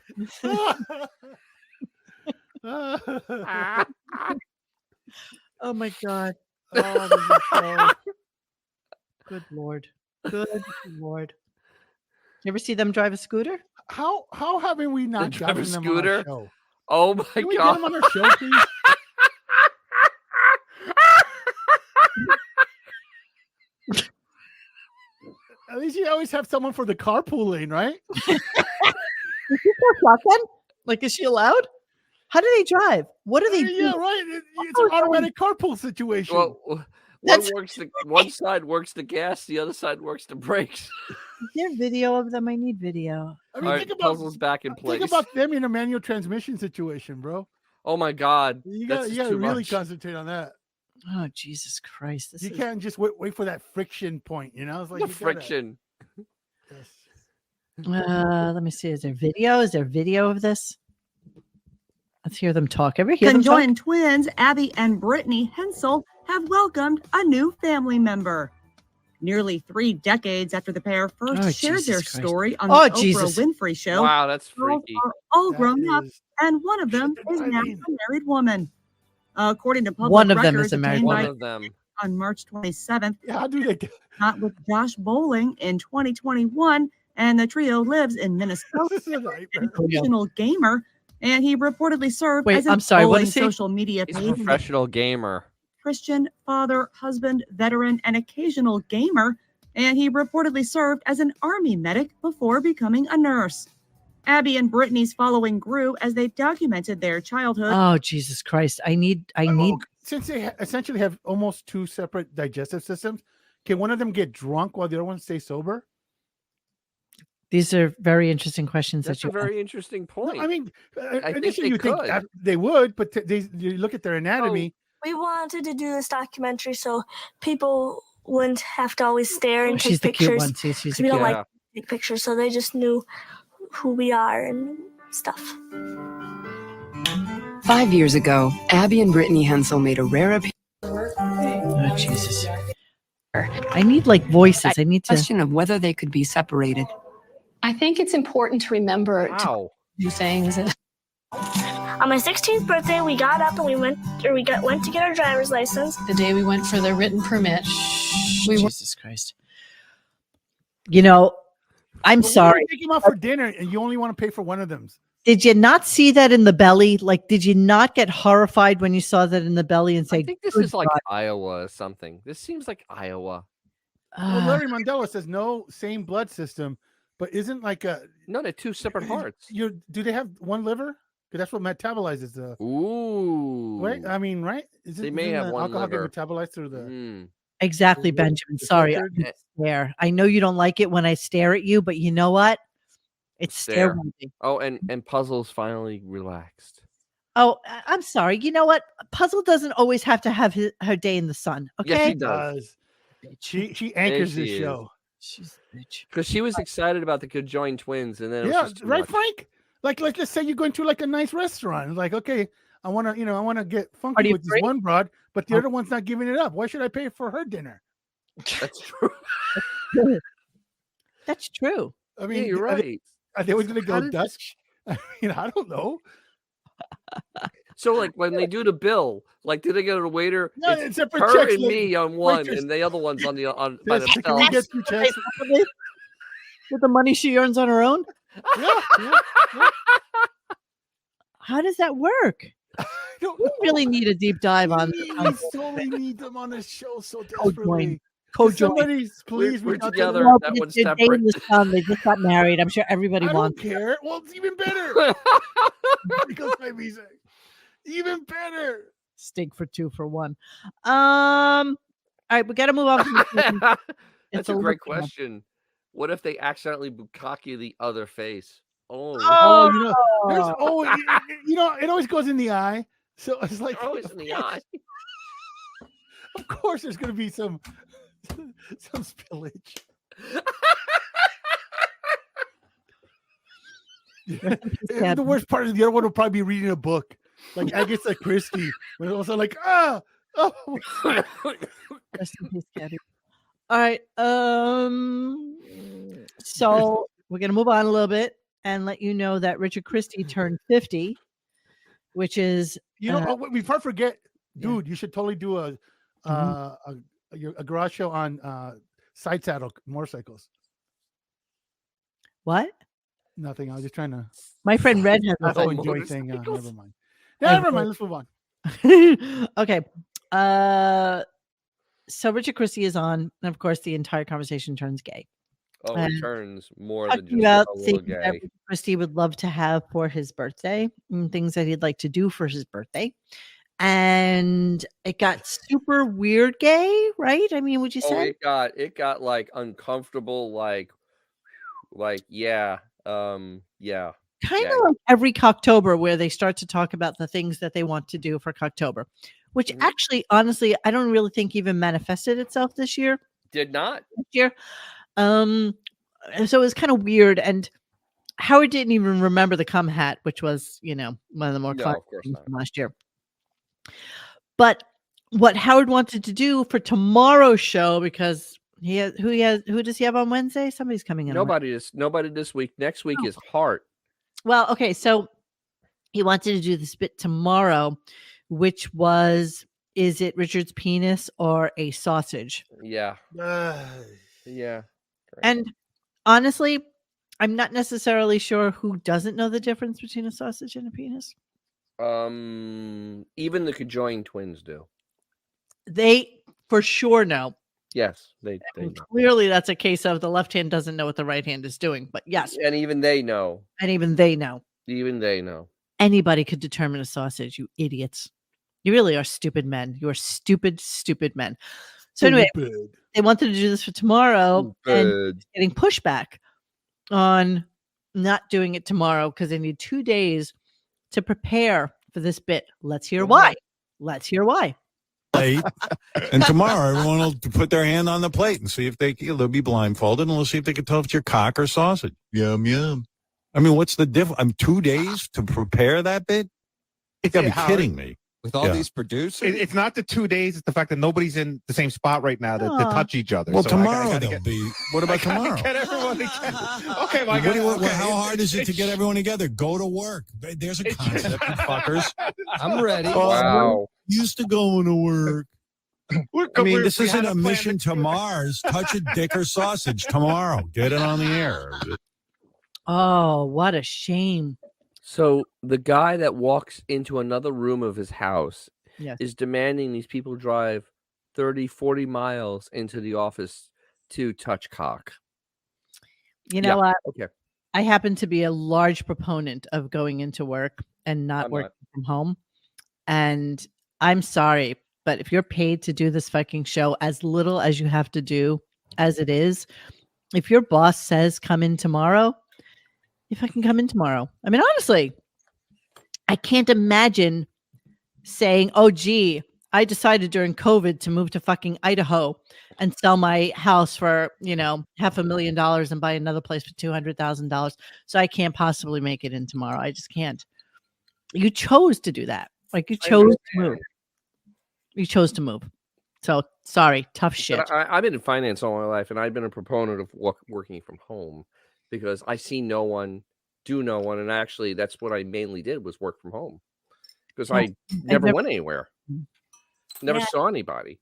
S1: oh my god.
S2: Oh, this is so...
S1: Good lord. Good lord. You ever see them drive a scooter?
S2: How haven't we not
S3: drive a
S2: gotten them on our
S3: scooter?
S2: show?
S3: Oh my
S2: Can we get
S3: god.
S2: them on our show, please? At least you always have someone for the carpooling, right?
S1: Like, is she allowed? How do they drive? What do they do?
S2: Yeah, right. It's an automatic carpool situation.
S3: Well, one side works the gas, the other side works the brakes.
S1: Is there video of them? I need video.
S2: I mean,
S3: All right,
S2: think about
S3: puzzles back in place.
S2: Think about them in a manual transmission situation, bro.
S3: Oh my god.
S2: You
S3: That's
S2: got to
S3: too
S2: really
S3: much.
S2: concentrate on that.
S1: Oh Jesus Christ!
S2: You can't just wait for that friction point. You know, it's like
S3: The
S2: you gotta-
S3: friction.
S2: Yes.
S1: Let me see. Is there video? Is there video of this? Let's hear them talk. Ever hear them talk?
S9: Conjoined twins Abby and Brittany Hensel have welcomed a new family member. Nearly 3 decades after the pair first shared their story on the Oprah Winfrey Show,
S3: Wow, that's
S9: girls
S3: freaky.
S9: are all grown up, and one of them is now a married woman. According to public
S1: One of them
S9: records
S1: is a married
S9: obtained
S3: One
S9: by
S3: of them.
S9: on March 27th,
S2: How do they do?
S9: not with Josh Bowling in 2021, and the trio lives in Minnesota.
S2: This is a nightmare.
S9: An occasional gamer, and he reportedly served
S1: Wait,
S9: as an
S1: I'm sorry, what
S9: bowling
S1: is he?
S9: social media
S3: He's a
S9: page.
S3: professional gamer.
S9: Christian, father, husband, veteran, and occasional gamer, and he reportedly served as an army medic before becoming a nurse. Abby and Brittany's following grew as they documented their childhood.
S1: Oh Jesus Christ! I need.
S2: Since they essentially have almost 2 separate digestive systems, can one of them get drunk while the other one stays sober?
S1: These are very interesting questions.
S3: That's a very interesting point.
S2: No, I mean,
S3: I think
S2: initially
S3: they
S2: you think
S3: could.
S2: that they would, but you look at their anatomy.
S10: We wanted to do this documentary so people wouldn't have to always stare and
S1: she's
S10: take
S1: the cute
S10: pictures.
S1: one. See, she's the
S10: We don't
S1: cute
S10: like to take pictures, so they just knew who we are and stuff.
S11: 5 years ago, Abby and Brittany Hensel made a rare appearance.
S1: Oh Jesus! I need like voices. I need to.
S11: Question of whether they could be separated.
S12: I think it's important to remember to do things.
S10: On my 16th birthday, we got up and we went to get our driver's license.
S12: The day we went for the written permit,
S1: Jesus Christ! You know, I'm sorry.
S2: Take him out for dinner, and you only want to pay for one of them.
S1: Did you not see that in the belly? Like, did you not get horrified when you saw that in the belly and say,
S3: I think this
S1: "Good
S3: is like
S1: God."
S3: Iowa or something. This seems like Iowa.
S2: Well, Larry Mandela says no, same blood system, but isn't like a
S3: No, they're 2 separate hearts.
S2: Do they have one liver? Because that's what metabolizes the.
S3: Ooh.
S2: Right? I mean, right?
S3: They may have one
S2: alcohol
S3: liver.
S2: get metabolized through the.
S1: Exactly, Benjamin. Sorry, I stare. I know you don't like it when I stare at you, but you know what? It's stare worthy.
S3: Oh, and Puzzle's finally relaxed.
S1: Oh, I'm sorry. You know what? Puzzle doesn't always have to have her day in the sun. Okay.
S3: Yes, she does.
S2: She anchors the show.
S1: She's a bitch.
S3: Because she was excited about the conjoined twins, and then it was
S2: Yeah,
S3: just too
S2: right,
S3: much.
S2: Frank. Like let's say you're going to like a nice restaurant. Like, okay, I want to get
S1: Are
S2: funky
S1: you
S2: with this
S1: free?
S2: one broad, but the other one's not giving it up. Why should I pay for her dinner?
S3: That's true.
S1: That's true.
S2: I mean,
S3: Yeah, you're right.
S2: Are they always going to
S3: How
S2: go
S3: does-
S2: Dutch? I mean, I don't know.
S3: So, like, when they do the bill, like, do they go to the waiter?
S2: No,
S3: it's
S2: it's separate
S3: her
S2: checks,
S3: and
S2: like,
S3: me on one,
S2: waitress.
S3: and the other one's on by
S2: Yes, can we
S3: themselves.
S2: get 2 checks?
S1: With the money she earns on her own?
S2: Yeah.
S1: How does that work?
S2: We
S1: We really need a deep dive on
S2: We totally need them on the show so
S1: Co-join.
S2: desperately.
S1: Co-join.
S2: Somebody, please,
S3: We're
S2: reach out to
S3: together.
S2: them.
S3: That one's
S1: It's your day
S3: separate.
S1: in the sun. They just got married. I'm sure everybody
S2: I don't
S1: wants.
S2: care. Well, it's even better. Because my music, even better.
S1: Steak for 2 for 1. All right, we got to move on. From this.
S3: That's
S1: a
S3: a great
S1: little-
S3: question. What if they accidentally bukkake the other face? Oh,
S2: Oh, it always goes in the eye. So it's like,
S3: always in the eye.
S2: of course, there's going to be some spillage.
S1: Yeah.
S2: The worst part is the other one will probably be reading a book, like Agatha Christie, when also like, Oh.
S1: Rest in peace, Gabby. All right. So we're gonna move on a little bit and let you know that Richard Christie turned 50, which is
S2: before I forget, dude, you should totally do a garage show on side saddle motorcycles.
S1: What?
S2: Nothing. I was just trying to.
S1: My friend Red has
S2: the
S1: a
S2: whole enjoy thing. Never mind. Let's move on.
S1: Okay. So Richard Christie is on, and of course, the entire conversation turns gay.
S3: Oh, it turns more than
S1: Talking
S3: just
S1: about
S3: a little
S1: things that
S3: gay.
S1: Richard Christie would love to have for his birthday, and things that he'd like to do for his birthday. And it got super weird gay, right? I mean, would you
S3: Oh,
S1: say?
S3: it got like uncomfortable, like yeah. Yeah.
S1: Kind of like every Cocktober, where they start to talk about the things that they want to do for Cocktober, which actually, honestly, I don't really think even manifested itself this year.
S3: Did not.
S1: This year. So it was kind of weird. And Howard didn't even remember the cum hat, which was, one of the more classic things from last year. But what Howard wanted to do for tomorrow's show, because who does he have on Wednesday? Somebody's coming in.
S3: Nobody this week. Next week is Heart.
S1: Well, okay, so he wanted to do this bit tomorrow, which was, is it Richard's penis or a sausage?
S3: Yeah. Yeah.
S1: And honestly, I'm not necessarily sure who doesn't know the difference between a sausage and a penis.
S3: Even the conjoined twins do.
S1: They for sure know.
S3: Yes, they know.
S1: Clearly that's a case of the left hand doesn't know what the right hand is doing, but yes.
S3: And even they know.
S1: Even they know. Anybody could determine a sausage, you idiots. You really are stupid men. You are stupid, stupid men. So anyway, they wanted to do this for tomorrow and getting pushback on not doing it tomorrow because they need 2 days to prepare for this bit. Let's hear why.
S4: And tomorrow, everyone will put their hand on the plate and see if they'll be blindfolded, and we'll see if they can tell if it's your cock or sausage. Yum, yum. I mean, what's the difference? 2 days to prepare that bit? You gotta be kidding me.
S13: With all these producers? It's not the 2 days. It's the fact that nobody's in the same spot right now to touch each other.
S4: Well,
S13: so
S4: tomorrow they'll be. What about tomorrow?
S13: Get everyone together. Okay,
S4: how hard is it to get everyone together? Go to work. There's a concept, you fuckers.
S13: I'm ready.
S4: Wow. Used to going to work. I mean, this isn't a mission to Mars. Touch a dick or sausage tomorrow. Get it on the air.
S1: Oh, what a shame.
S3: So the guy that walks into another room of his house
S1: Yes.
S3: is demanding these people drive 30, 40 miles into the office to touch cock.
S1: You know what?
S3: Okay.
S1: I happen to be a large proponent of going into work and not working from home. And I'm sorry, but if you're paid to do this fucking show, as little as you have to do as it is, if your boss says come in tomorrow, if I can come in tomorrow. I mean, honestly, I can't imagine saying, oh, gee, I decided during COVID to move to fucking Idaho and sell my house for, $500,000 and buy another place for $200,000. So I can't possibly make it in tomorrow. I just can't. You chose to do that. Like you chose to move. You chose to move. So sorry, tough shit.
S3: But I've been in finance all my life, and I've been a proponent of working from home because I see no one, do no one, and actually that's what I mainly did was work from home because I never went anywhere, never saw anybody.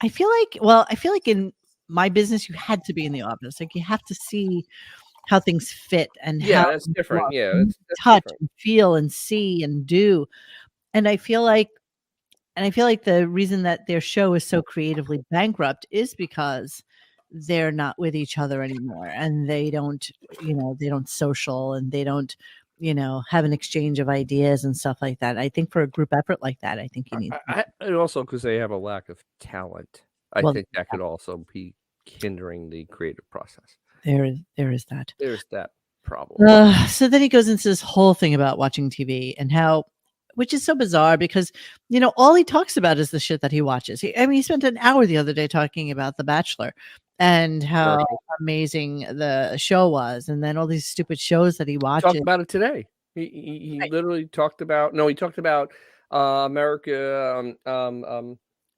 S1: I feel like in my business you had to be in the office. Like you have to see how things fit and how
S3: that's different. Yeah,
S1: that's touch
S3: different.
S1: and feel and see and do. And I feel like the reason that their show is so creatively bankrupt is because they're not with each other anymore, and they don't social, and they don't, have an exchange of ideas and stuff like that. I think for a group effort like that, I think you need.
S3: And also because they have a lack of talent. I think that could also be hindering the creative process.
S1: There is that.
S3: There's that problem.
S1: So then he goes into this whole thing about watching TV and how, which is so bizarre because, all he talks about is the shit that he watches. He spent an hour the other day talking about The Bachelor and how amazing the show was. And then all these stupid shows that he watches.
S3: Talked about it today. He literally talked about, he talked about America,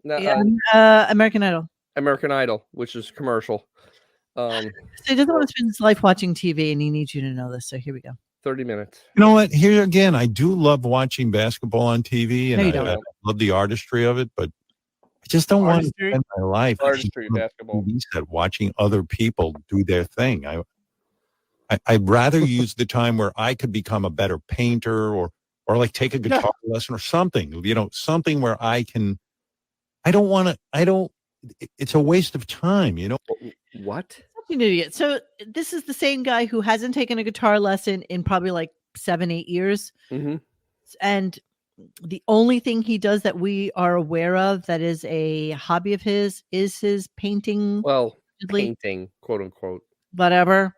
S3: No,
S1: American Idol.
S3: American Idol, which is commercial.
S1: So he doesn't want to spend his life watching TV, and he needs you to know this. So here we go.
S3: 30 minutes.
S4: You know what? Here again, I do love watching basketball on TV, and I love the artistry of it, but I just don't want to spend my life
S3: basketball
S4: set watching other people do their thing. I'd rather use the time where I could become a better painter or like take a guitar lesson or something, something where it's a waste of time,
S3: What?
S1: An idiot. So this is the same guy who hasn't taken a guitar lesson in probably like 7-8 years.
S3: Mm-hmm.
S1: And the only thing he does that we are aware of that is a hobby of his is his painting.
S3: Well, painting, quote unquote.
S1: Whatever.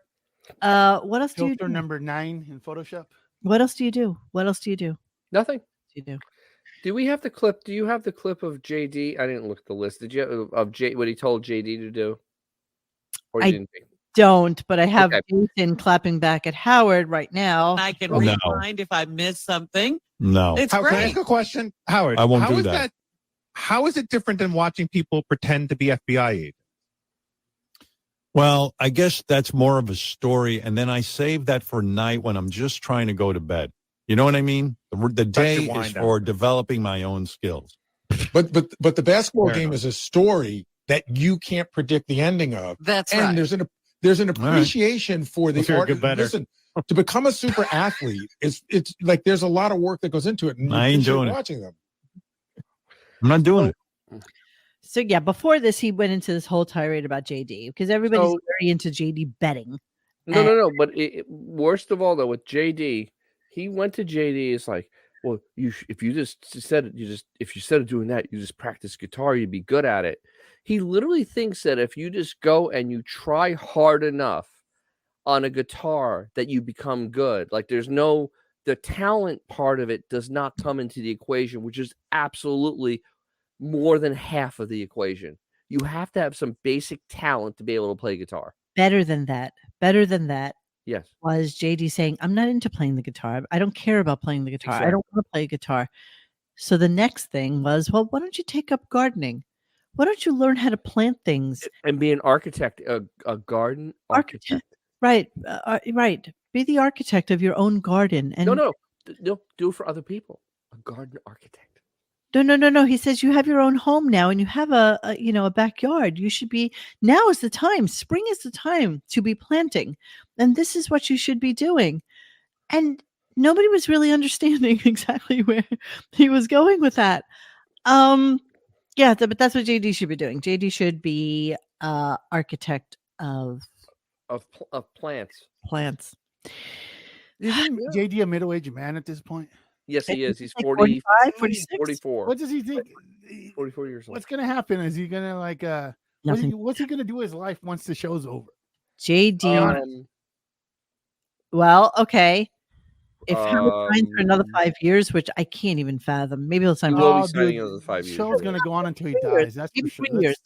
S1: What else do you
S2: Filter
S1: do?
S2: number 9 in Photoshop.
S1: What else do you do?
S3: Nothing.
S1: You do.
S3: Do we have the clip? Do you have the clip of JD? I didn't look at the list. Did you of what he told JD to do? Or
S1: I
S3: didn't
S1: don't, but I have Jason clapping back at Howard right now.
S6: I can rewind if I miss something.
S4: No.
S6: It's
S13: Can I
S6: great.
S13: ask a question? Howard,
S4: I won't
S13: how
S4: do
S13: is
S4: that.
S13: How is it different than watching people pretend to be FBI agents?
S4: Well, I guess that's more of a story, and then I save that for night when I'm just trying to go to bed. You know what I mean? The day is for developing my own skills.
S14: But the basketball game is a story that you can't predict the ending of.
S6: That's
S14: and
S6: right.
S14: There's an appreciation for the art. Listen, to become a super athlete, it's like there's a lot of work that goes into it. And
S4: I ain't doing it.
S14: Watching them.
S4: I'm not doing it.
S1: So yeah, before this, he went into this whole tirade about JD because everybody's very into JD betting.
S3: No. But worst of all, though, with JD, he went to JD. It's like, well, if you said of doing that, you just practice guitar, you'd be good at it. He literally thinks that if you just go and you try hard enough on a guitar, that you become good. Like the talent part of it does not come into the equation, which is absolutely more than half of the equation. You have to have some basic talent to be able to play guitar.
S1: Better than that.
S3: Yes.
S1: Was JD saying, I'm not into playing the guitar. I don't care about playing the guitar.
S3: Exactly.
S1: I don't want to play guitar. So the next thing was, well, why don't you take up gardening? Why don't you learn how to plant things?
S3: And be an architect, a garden architect.
S1: Right. Right. Be the architect of your own garden. And
S3: No. Do it for other people. A garden architect.
S1: No. He says you have your own home now and you have a backyard. You should be, now is the time. Spring is the time to be planting. And this is what you should be doing. And nobody was really understanding exactly where he was going with that. Yeah, but that's what JD should be doing. JD should be architect of
S3: plants.
S1: Plants.
S2: Isn't JD a middle-aged man at this point?
S3: Yes, he is. He's
S1: like
S3: 45,
S1: 46?
S3: 44.
S2: What does he think?
S3: 44 years old.
S2: What's going to happen? Is he going to what's he going to do with his life once the show's over?
S1: JD. Well, okay. If Howard signs for another 5 years, which I can't even fathom, maybe he'll sign.
S3: He will be signing another 5 years.
S2: The show's going to go on until he dies. That's
S1: maybe
S2: for sure.
S1: 3 years.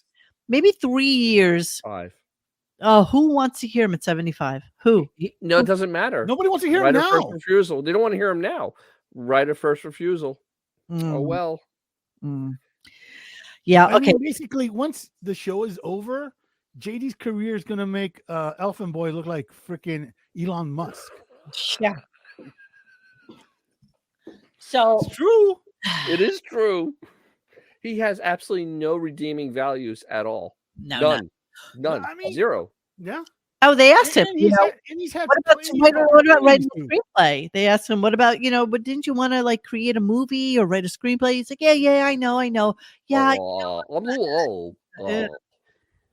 S1: Maybe 3 years.
S3: 5.
S1: Oh, who wants to hear him at 75? Who?
S3: No, it doesn't matter.
S2: Nobody wants to hear him
S3: Right
S2: now.
S3: of first refusal. They don't want to hear him now. Right of first refusal. Oh well.
S1: Yeah.
S2: I
S1: Okay.
S2: mean, basically, once the show is over, JD's career is going to make Elfin Boy look like freaking Elon Musk.
S1: Yeah. So
S2: it's true.
S3: It is true. He has absolutely no redeeming values at all.
S1: None.
S3: I mean, zero.
S2: Yeah.
S1: Oh, they asked him.
S2: He's had
S1: what about writing a screenplay? They asked him, what about, but didn't you want to like create a movie or write a screenplay? He's like, yeah, I know. Yeah.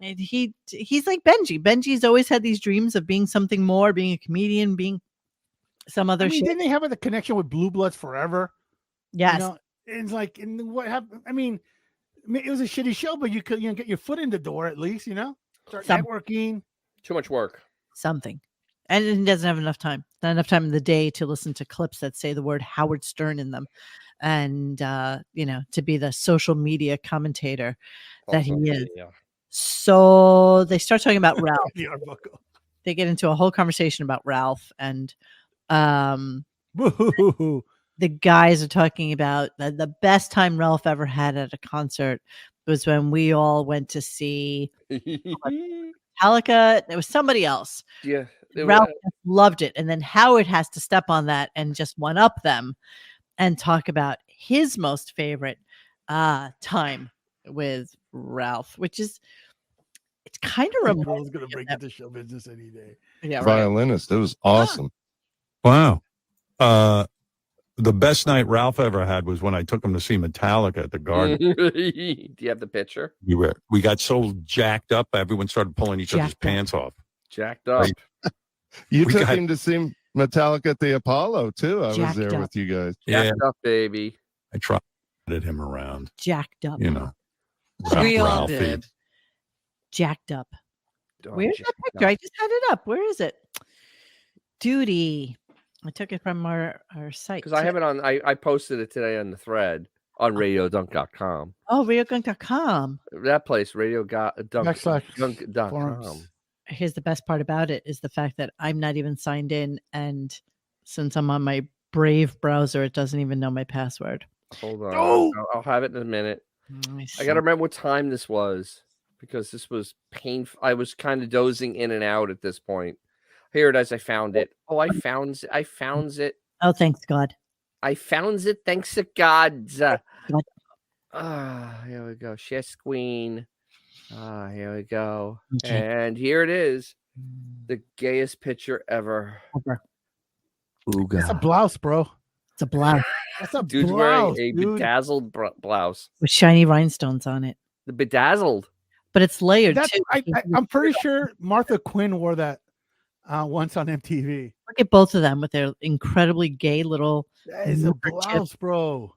S1: And he's like Benji. Benji's always had these dreams of being something more, being a comedian, being some other shit.
S2: Didn't they have the connection with Blue Bloods forever?
S1: Yes.
S2: It's like, and what happened? I mean, it was a shitty show, but you could get your foot in the door at least, start networking.
S3: Too much work.
S1: Something. And he doesn't have enough time. Not enough time in the day to listen to clips that say the word Howard Stern in them. And, to be the social media commentator that he is.
S3: Yeah.
S1: So they start talking about Ralph. They get into a whole conversation about Ralph. And the guys are talking about the best time Ralph ever had at a concert. was when we all went to see Metallica. There was somebody else.
S3: Yeah.
S1: Ralph loved it. And then Howard has to step on that and just one up them and talk about his most favorite time with Ralph, which is it's kind of remote.
S2: Girl's gonna break into show business any day.
S1: Yeah, right.
S15: Violinist. It was awesome.
S4: Wow. The best night Ralph ever had was when I took him to see Metallica at the Garden.
S3: Do you have the picture?
S4: We got so jacked up, everyone started pulling each other's pants off.
S3: Jacked up.
S15: You took him to see Metallica at the Apollo too. I was there with you guys.
S3: Jacked up, baby.
S4: I tried him around.
S1: Jacked up.
S4: You know.
S6: We all
S4: Ralphie.
S6: did.
S1: Jacked up.
S3: Oh,
S1: Where's that picture? I just had it up. Where is it? Duty. I took it from our site.
S3: Because I have it on. I posted it today on the thread on RadioGunk.com.
S1: Oh, RadioGunk.com.
S3: That place, RadioGunk.com.
S2: Forums.
S1: Here's the best part about it is the fact that I'm not even signed in, and since I'm on my Brave browser, it doesn't even know my password.
S3: Hold on. I'll have it in a minute. I got to remember what time this was because this was painful. I was kind of dozing in and out at this point. Here it is. I found it. Oh, I found it.
S1: Oh, thanks God.
S3: I found it. Thanks to God.
S1: God.
S3: Here we go. Share screen. Here we go.
S1: Okay.
S3: And here it is. The gayest picture ever. Ooga.
S2: That's a blouse, bro.
S1: It's a blouse.
S2: That's a
S3: Dude's
S2: blouse,
S3: wearing a
S2: dude.
S3: bedazzled blouse.
S1: With shiny rhinestones on it.
S3: The bedazzled.
S1: But it's layered
S2: That's,
S1: too.
S2: I'm pretty sure Martha Quinn wore that once on MTV.
S1: Look at both of them with their incredibly gay little.
S2: That is a blouse, bro.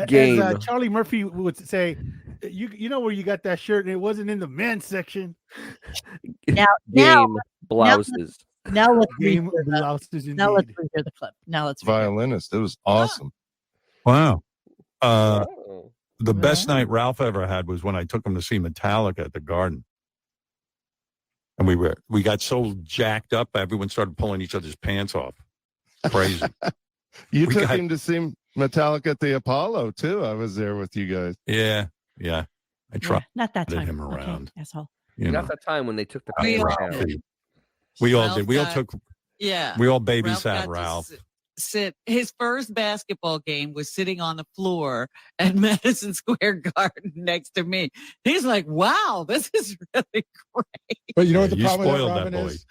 S3: Game.
S2: As Charlie Murphy would say, you know where you got that shirt and it wasn't in the men's section.
S1: Now,
S3: Game blouses.
S1: Now let's
S2: Game
S1: rehear
S2: blouses.
S1: now let's
S2: Indeed.
S1: rehear the clip. Now let's
S15: Violinist. It was awesome.
S4: Wow.
S3: Oh.
S4: The best night Ralph ever had was when I took him to see Metallica at the Garden. And we got so jacked up, everyone started pulling each other's pants off. Crazy.
S15: You took him to see Metallica at the Apollo too. I was there with you guys.
S4: Yeah. I tried
S1: not that time.
S4: him around.
S1: Okay, asshole.
S4: You know.
S3: Not that time when they took the
S6: We
S3: pants
S6: all
S3: down.
S6: did.
S4: We all
S6: Ralph
S4: did. We all
S6: got-
S4: took.
S6: Yeah.
S4: We all
S6: got
S4: babysat
S6: to
S4: Ralph.
S6: Sit. His first basketball game was sitting on the floor at Madison Square Garden next to me. He's like, "Wow, this is really great."
S14: But you know what the
S4: you
S14: problem with
S4: spoiled
S14: that, Robin,
S4: that boy.
S14: is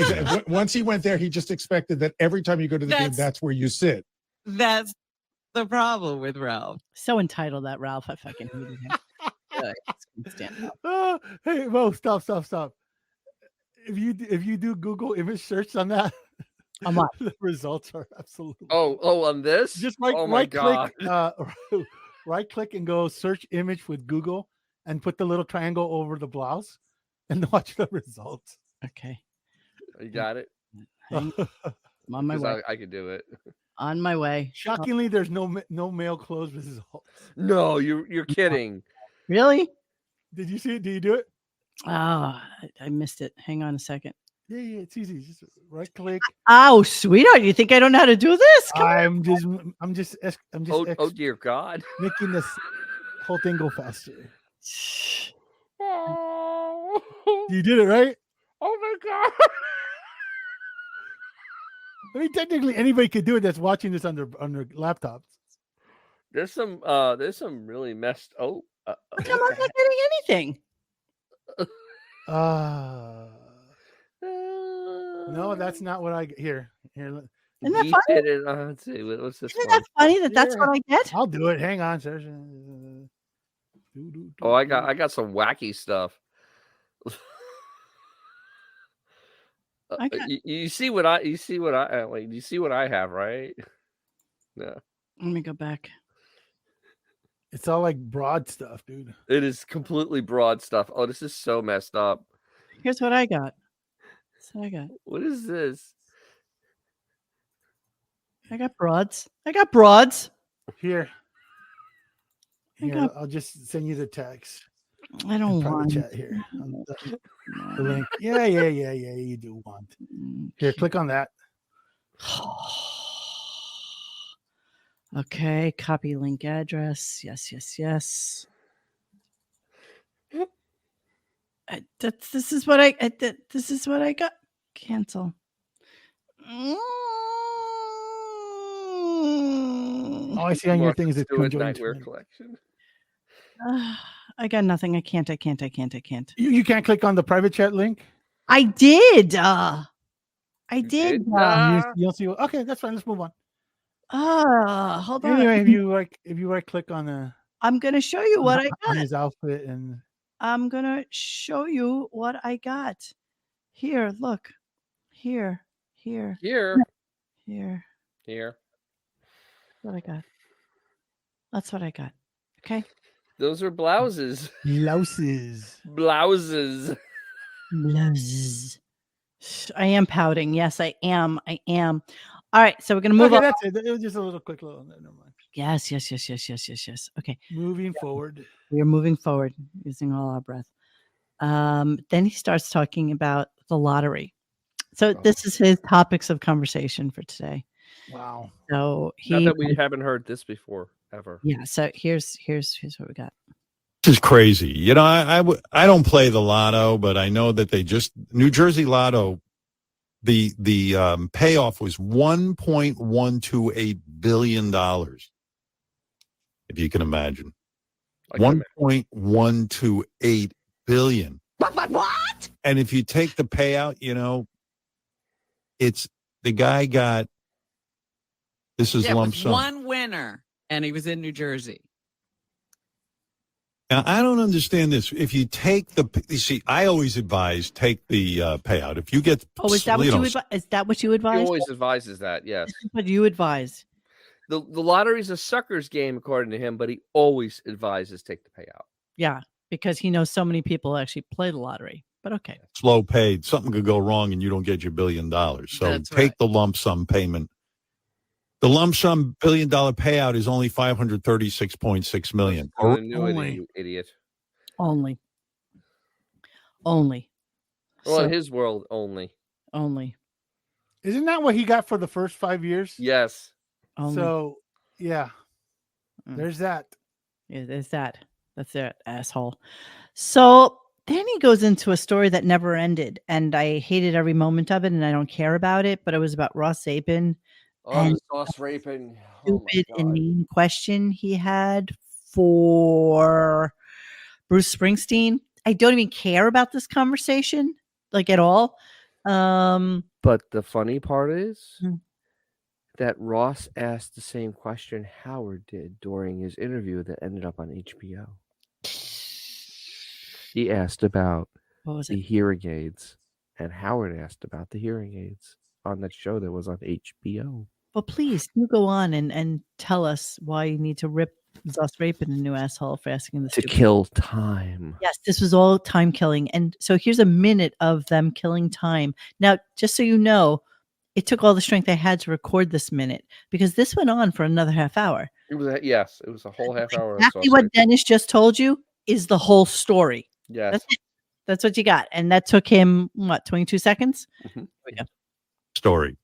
S14: that once he went there, he just expected that every time you go to the game, that's where you sit.
S6: That's the problem with Ralph.
S1: So entitled that Ralph. I fucking hated him. I just couldn't stand him.
S2: Hey, Mo, stop. If you do Google image search on that,
S1: on what?
S2: The results are absolutely.
S3: Oh, on this?
S2: Just
S3: oh my God.
S2: click, right click and go search image with Google and put the little triangle over the blouse and watch the results.
S1: Okay.
S3: You got it?
S1: I'm on my
S3: 'Cause
S1: way.
S3: I could do it.
S1: On my way.
S2: Shockingly, there's no male clothes results.
S3: No, you're kidding.
S1: Really?
S2: Did you see it? Did you do it?
S1: Oh, I missed it. Hang on a second.
S2: Yeah, it's easy. Just right click.
S1: Oh, sweetheart, you think I don't know how to do this? Come
S2: I'm just
S3: Oh dear God.
S2: making this whole thing go faster. You did it right.
S3: Oh my God.
S2: I mean, technically, anybody could do it that's watching this on their laptops.
S3: There's some really messed. Oh,
S1: I'm not getting anything.
S2: No, that's not what I here.
S1: Isn't that funny?
S3: Let's see. What's this?
S1: Isn't that funny that's what I get?
S2: I'll do it. Hang on, sir.
S3: Oh, I got some wacky stuff. You see what I like? You see what I have, right? No.
S1: Let me go back.
S2: It's all like broad stuff, dude.
S3: It is completely broad stuff. Oh, this is so messed up.
S1: Here's what I got. That's what I got.
S3: What is this?
S1: I got broads.
S2: Here. I'll just send you the text.
S1: I don't want
S2: chat here. The link. Yeah. You do want. Here, click on that.
S1: Okay, copy link address. Yes. This is what I got. Cancel.
S2: All I see on your thing is a
S3: Stewart
S2: conjoined.
S3: Nightwear collection.
S1: I got nothing. I can't.
S2: You can't click on the private chat link.
S1: I did. I did.
S2: You don't see. Okay, that's fine. Let's move on.
S1: Hold on.
S2: Anyway, if you right click on the,
S1: I'm gonna show you what I
S2: on
S1: got.
S2: his outfit, and
S1: I'm gonna show you what I got. Here, look. Here. What I got. That's what I got. Okay.
S3: Those are blouses.
S2: Blouses.
S1: I am pouting. Yes, I am. All right, so we're gonna move on.
S2: That's it. It was just a little quick little. Never mind.
S1: Yes. Okay.
S2: Moving forward.
S1: We are moving forward using all our breath. Then he starts talking about the lottery. So this is his topics of conversation for today.
S2: Wow.
S1: So
S3: Not that we haven't heard this before ever.
S1: Yeah. So here's what we got.
S4: This is crazy. You know, I don't play the lotto, but I know that they just New Jersey Lotto. The payoff was $1.128 billion. If you can imagine, $1.128 billion.
S5: What?
S4: And if you take the payout, you know, it's the guy got. This is lump sum.
S6: One winner, and he was in New Jersey.
S4: Now, I don't understand this. If you take you see, I always advise take the payout. If you get,
S1: is that what you advise? Is that what you advise?
S3: He always advises that. Yes.
S1: This is what you advise.
S3: The lottery's a sucker's game, according to him, but he always advises take the payout.
S1: Yeah, because he knows so many people actually play the lottery. But okay.
S4: Slow paid. Something could go wrong, and you don't get your $1 billion. So take the lump sum payment. The lump sum $1 billion payout is only $536.6 million.
S3: Annuity, you idiot.
S1: Only.
S3: Well,
S1: So-
S3: in his world, only.
S2: Isn't that what he got for the first 5 years?
S3: Yes.
S1: Only.
S2: So, yeah. There's that.
S1: Yeah, there's that. That's it, asshole. So then he goes into a story that never ended, and I hated every moment of it, and I don't care about it. But it was about Ross Zapin.
S3: The sauce raping.
S1: Stupid inane question he had for Bruce Springsteen. I don't even care about this conversation, like at all.
S3: But the funny part is that Ross asked the same question Howard did during his interview that ended up on HBO. He asked about the hearing aids, and Howard asked about the hearing aids on that show that was on HBO.
S1: Well, please, you go on and tell us why you need to rip Zoss Rapin a new asshole for asking this.
S3: To kill time.
S1: Yes, this was all time killing. And so here's a minute of them killing time. Now, just so you know, it took all the strength I had to record this minute because this went on for another half hour.
S3: It was it was a whole half hour.
S1: Exactly what Dennis just told you is the whole story.
S3: Yes.
S1: That's it. That's what you got. And that took him, 22 seconds?
S3: Mm-hmm.
S4: Story.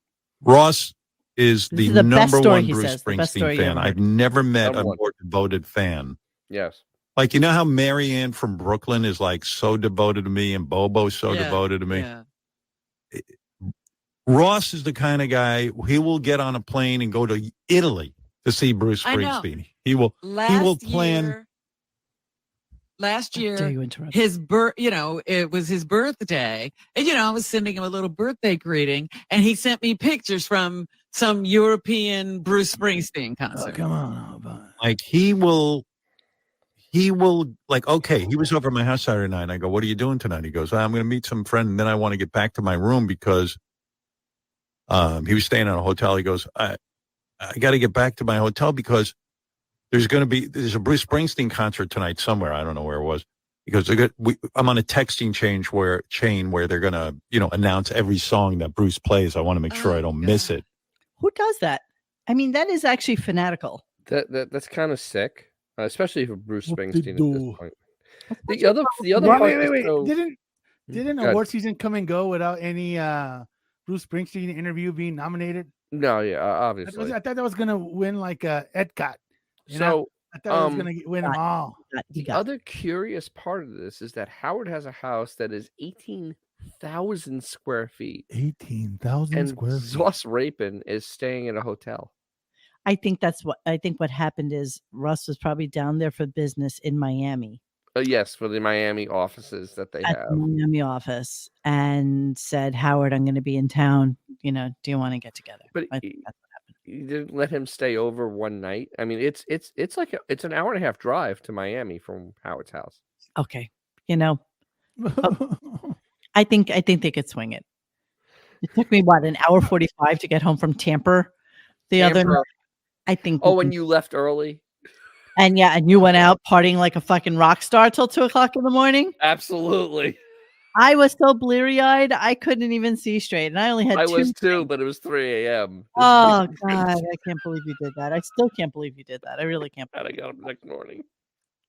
S4: Ross is the number one Bruce Springsteen fan. I've never met a more devoted fan.
S3: Yes.
S4: Like, you know how Marianne from Brooklyn is like so devoted to me and Bobo's so devoted to me?
S6: Yeah.
S4: Ross is the kind of guy, he will get on a plane and go to Italy to see Bruce Springsteen. He will plan.
S6: Last year, it was his birthday. And, I was sending him a little birthday greeting, and he sent me pictures from some European Bruce Springsteen concert.
S2: Oh, come on.
S4: Like, he will, like, okay, he was over at my house Saturday night. I go, what are you doing tonight? He goes, I'm going to meet some friend, and then I want to get back to my room because he was staying at a hotel. He goes, I got to get back to my hotel because there's a Bruce Springsteen concert tonight somewhere. I don't know where it was. Because I'm on a texting chain where they're going to, announce every song that Bruce plays. I want to make sure I don't miss it.
S1: Who does that? I mean, that is actually fanatical.
S3: That's kind of sick, especially for Bruce Springsteen at this point. The other part
S2: wait. Didn't award season come and go without any Bruce Springsteen interview being nominated?
S3: No, yeah,
S2: I
S3: obviously.
S2: thought that was gonna win like Epcot. You know,
S3: So,
S2: I thought it was gonna win them all.
S3: the other curious part of this is that Howard has a house that is 18,000 square feet.
S2: 18,000
S3: And
S2: square feet.
S3: Zoss Rapin is staying in a hotel.
S1: I think what happened is Russ was probably down there for business in Miami.
S3: Yes, for the Miami offices that they
S1: At
S3: have.
S1: the Miami office, and said, "Howard, I'm going to be in town. Do you want to get together?"
S3: But
S1: I think that's what happened.
S3: You didn't let him stay over one night. I mean, it's like it's an hour and a half drive to Miami from Howard's house.
S1: Okay, I think they could swing it. It took me an hour 45 to get home from Tampa the other night. I think.
S3: Oh, when you left early.
S1: And you went out partying like a fucking rock star till 2:00 in the morning.
S3: Absolutely.
S1: I was so bleary-eyed, I couldn't even see straight, and I only had
S3: I
S1: 2
S3: was too, but it was 3 a.m.
S1: Oh God, I can't believe you did that. I still can't believe you did that. I really can't.
S3: And I got up the next morning.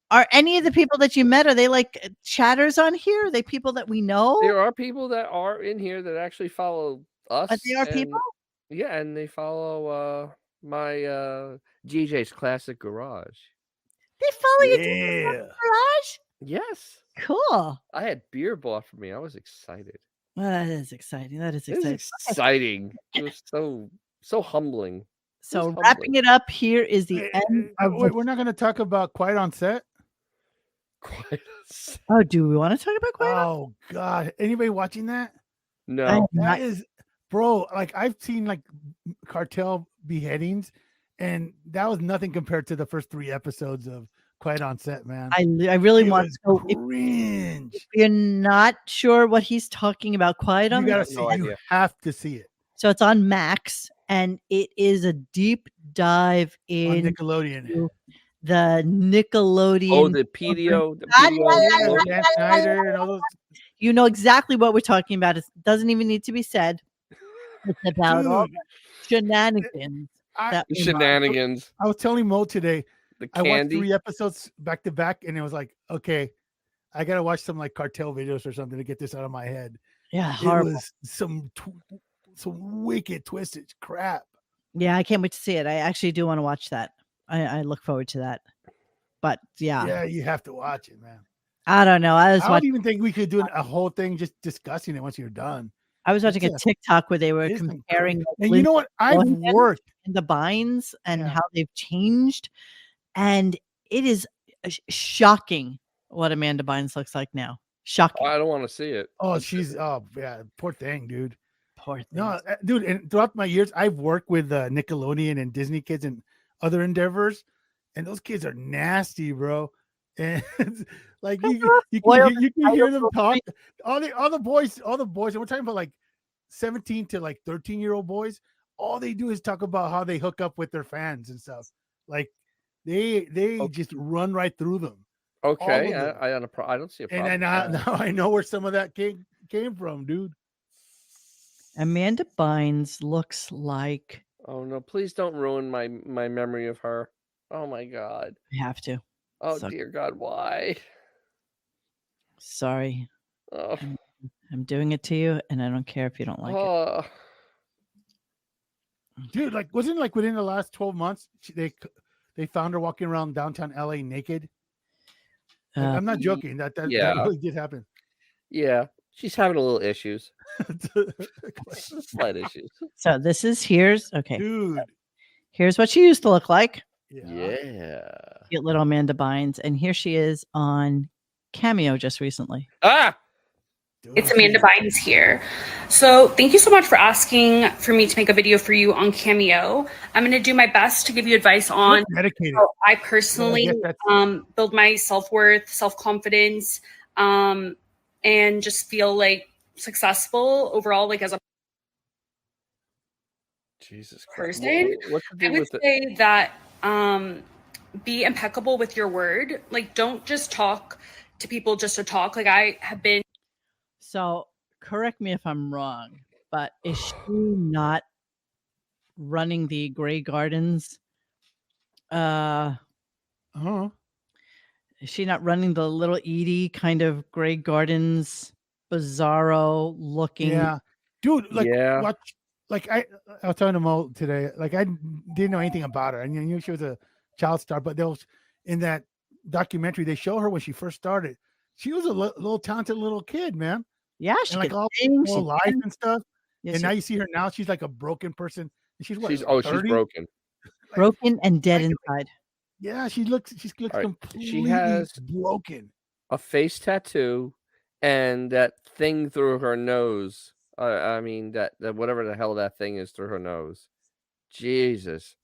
S1: Are any of the people that you met, are they like chatters on here? Are they people that we know?
S3: There are people that are in here that actually follow us.
S1: But they are people?
S3: Yeah, and they follow my GJ's Classic Garage.
S1: They follow you to
S2: Yeah.
S1: the garage?
S3: Yes.
S1: Cool.
S3: I had beer bought for me. I was excited.
S1: Well, that is exciting. That is
S3: It was
S1: exciting.
S3: exciting. It was so humbling.
S1: So wrapping it up, here is the end of
S2: Wait, we're not going to talk about Quiet on Set?
S1: Oh, do we want to talk about Quiet on?
S2: Oh God! Anybody watching that?
S3: No.
S2: That is, bro. Like I've seen like cartel beheadings, and that was nothing compared to the first 3 episodes of Quiet on Set, man.
S1: I really
S2: It
S1: want
S2: was
S1: to.
S2: cringe.
S1: If you're not sure what he's talking about, Quiet on
S2: You gotta
S1: Set,
S2: see. You have to see it
S1: so it's on Max, and it is a deep dive
S2: on
S1: in
S2: Nickelodeon.
S1: the Nickelodeon.
S3: Oh, the PDO.
S2: Dan Snyder and all those.
S1: You know exactly what we're talking about. It doesn't even need to be said. It's about all the shenanigans.
S3: Shenanigans.
S2: I was telling Mo today. I watched
S3: candy?
S2: 3 episodes back to back, and it was like, okay, I gotta watch some like cartel videos or something to get this out of my head.
S1: Yeah,
S2: it
S1: horrible.
S2: was some wicked twisted crap.
S1: Yeah, I can't wait to see it. I actually do want to watch that. I look forward to that. But
S2: Yeah, you have to watch it, man.
S1: I don't know. I
S2: don't even think we could do a whole thing just discussing it once you're done.
S1: I was watching a TikTok where they were comparing.
S2: And you know what? I've worked
S1: in the binds and how they've changed, and it is shocking what Amanda Bynes looks like now. Shocking.
S3: I don't want to see it.
S2: Oh, she's yeah, poor thing, dude.
S1: Poor thing.
S2: No, dude. And throughout my years, I've worked with Nickelodeon and Disney kids and other endeavors, and those kids are nasty, bro. And like you can hear them talk. All the boys, and we're talking about like 17 to like 13-year-old boys. All they do is talk about how they hook up with their fans and stuff. Like they just run right through them.
S3: Okay, I don't see a problem.
S2: And now I know where some of that came from, dude.
S1: Amanda Bynes looks like.
S3: Oh no! Please don't ruin my memory of her. Oh my God!
S1: I have to.
S3: Oh dear God! Why?
S1: Sorry.
S3: Oh.
S1: I'm doing it to you, and I don't care if you don't like it.
S2: Dude, like wasn't it like within the last 12 months they found her walking around downtown LA naked? I'm not joking. That really did happen.
S3: Yeah, she's having a little issues. Slight issues.
S1: So here's
S2: dude.
S1: Here's what she used to look like.
S3: Yeah.
S1: Cute little Amanda Bynes, and here she is on Cameo just recently.
S16: It's Amanda Bynes here. So thank you so much for asking for me to make a video for you on Cameo. I'm going to do my best to give you advice on how I personally build my self-worth, self-confidence, and just feel like successful overall, like as a
S3: Jesus Christ.
S16: person. I would say that be impeccable with your word. Like, don't just talk to people just to talk. Like, I have been.
S1: So correct me if I'm wrong, but is she not running the Grey Gardens? Is she not running the Little Edie kind of Grey Gardens, bizarro looking?
S2: Yeah, dude. Like, watch. like I was telling them all today, like I didn't know anything about her. And you knew she was a child star, but there was in that documentary they show her when she first started. She was a little talented little kid, man.
S1: Yeah, she
S2: and like
S1: could
S2: all
S1: sing, she
S2: life
S1: can.
S2: and stuff.
S1: Yes,
S2: and now
S1: yes.
S2: you see her now, she's like a broken person. And she's what?
S3: She's
S2: 30?
S3: broken.
S1: Broken and dead inside.
S2: Yeah, she looks
S3: All right,
S2: completely
S3: she has
S2: broken.
S3: a face tattoo and that thing through her nose. I mean that whatever the hell that thing is through her nose. Jesus.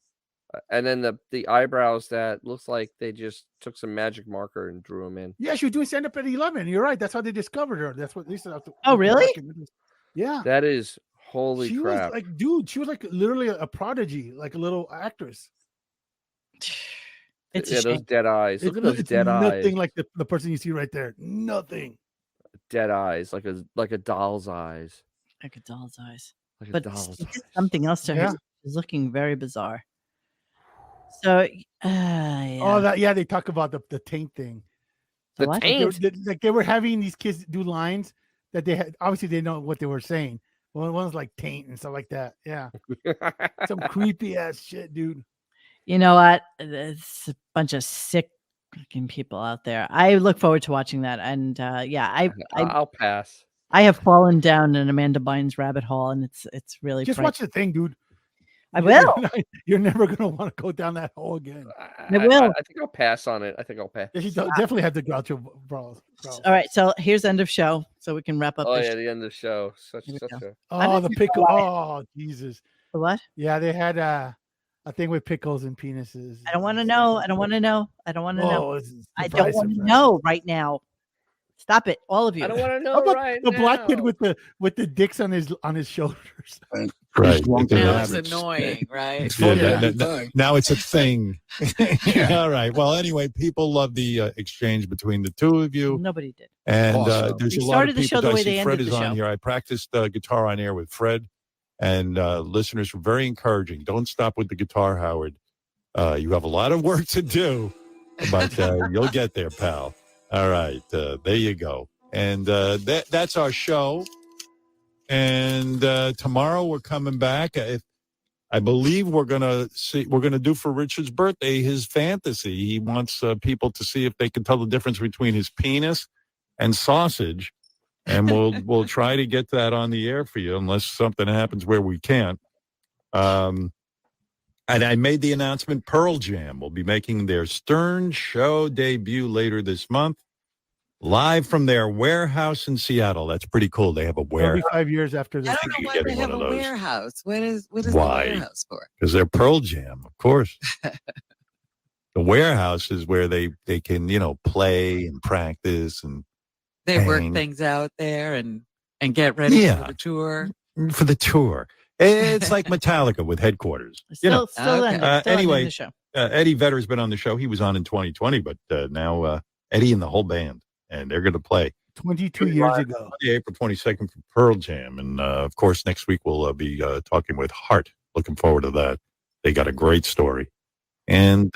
S3: And then the eyebrows that looks like they just took some magic marker and drew them in.
S2: Yeah, she was doing stand up at 11. You're right. That's how they discovered her. That's what they said.
S1: Oh, really?
S2: Yeah.
S3: That is holy
S2: She
S3: crap.
S2: was like, dude, she was like literally a prodigy, like a little actress.
S1: It's
S3: yeah, those dead eyes. Look at those dead eyes.
S2: Nothing like the person you see right there. Nothing.
S3: Dead eyes, like a doll's eyes.
S1: Like a doll's eyes.
S3: Like a
S1: But
S3: doll's
S1: she did something else to
S2: Yeah.
S1: her. She's looking very bizarre. So, yeah.
S2: Oh, they talk about the taint thing.
S1: The what?
S2: Like they were having these kids do lines that they had. Obviously, they know what they were saying. One was like taint and stuff like that. Yeah, some creepy ass shit, dude.
S1: You know what? It's a bunch of sick fucking people out there. I look forward to watching that. And
S3: I'll pass.
S1: I have fallen down an Amanda Bynes rabbit hole, and it's really
S2: just watch the thing, dude.
S1: I will.
S2: You're never gonna want to go down that hole again.
S1: I will.
S3: I think I'll pass on it. I think I'll pass.
S2: Yeah, she definitely had the Groucho brawls.
S1: All right, so here's end of show, so we can wrap up.
S3: Oh
S1: this
S3: yeah, the end of the show. Such a.
S2: Oh, the pickle. Oh, Jesus.
S1: The what?
S2: Yeah, they had a thing with pickles and penises.
S1: I don't want to know. I don't want to know. I don't want to know.
S2: it's
S1: I don't want to know right now. Stop it, all of you.
S3: I don't want to know
S2: How about
S3: right
S2: the
S3: now.
S2: black kid with the dicks on his shoulders.
S4: Right.
S6: That's annoying, right?
S4: Now it's a thing. All right. Well, anyway, people love the exchange between the two of you.
S1: Nobody did.
S4: And there's
S1: We
S4: a lot
S1: started
S4: of
S1: the show
S4: people.
S1: the
S4: I
S1: way
S4: see
S1: they
S4: Fred
S1: ended
S4: is
S1: the
S4: on
S1: show.
S4: here. I practiced guitar on air with Fred, and listeners were very encouraging. Don't stop with the guitar, Howard. You have a lot of work to do, but you'll get there, pal. All right. There you go. And that's our show. And tomorrow we're coming back. I believe we're gonna do for Richard's birthday his fantasy. He wants people to see if they can tell the difference between his penis and sausage, and we'll try to get that on the air for you, unless something happens where we can't. And I made the announcement: Pearl Jam will be making their Stern Show debut later this month. Live from their warehouse in Seattle. That's pretty cool. They have a warehouse.
S2: 35 years after this.
S6: I don't know why they have a warehouse. What is the
S4: Why?
S6: warehouse for?
S4: Because they're Pearl Jam, of course. The warehouse is where they can, play and practice and
S6: They work
S4: hang.
S6: things out there and get ready for the tour.
S4: For the tour. It's like Metallica with headquarters.
S1: Still ending
S4: Anyway,
S1: the show.
S4: Eddie Vedder's been on the show. He was on in 2020, but now Eddie and the whole band, and they're going to play
S2: 22 years ago.
S4: April 22nd for Pearl Jam. And, of course, next week we'll be talking with Heart. Looking forward to that. They got a great story. And,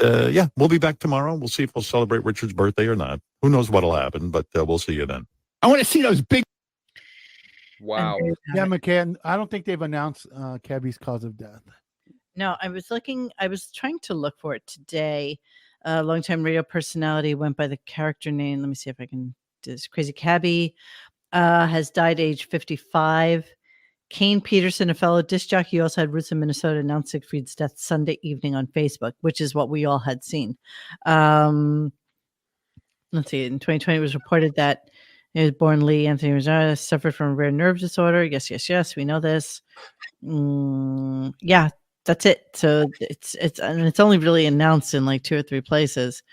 S4: we'll be back tomorrow. We'll see if we'll celebrate Richard's birthday or not. Who knows what'll happen, but we'll see you then.
S14: I want to see those big.
S3: Wow.
S2: Yeah, McCann. I don't think they've announced Cabby's cause of death.
S1: No, I was trying to look for it today. Longtime radio personality went by the character name. Let me see if I can do this. Crazy Cabby has died age 55. Kane Peterson, a fellow disc jockey who also had roots in Minnesota, announced Siegfried's death Sunday evening on Facebook, which is what we all had seen. Let's see. In 2020, it was reported that he was born Lee Anthony Rosado, suffered from a rare nerve disorder. Yes. We know this. Yeah, that's it. So it's only really announced in like 2 or 3 places.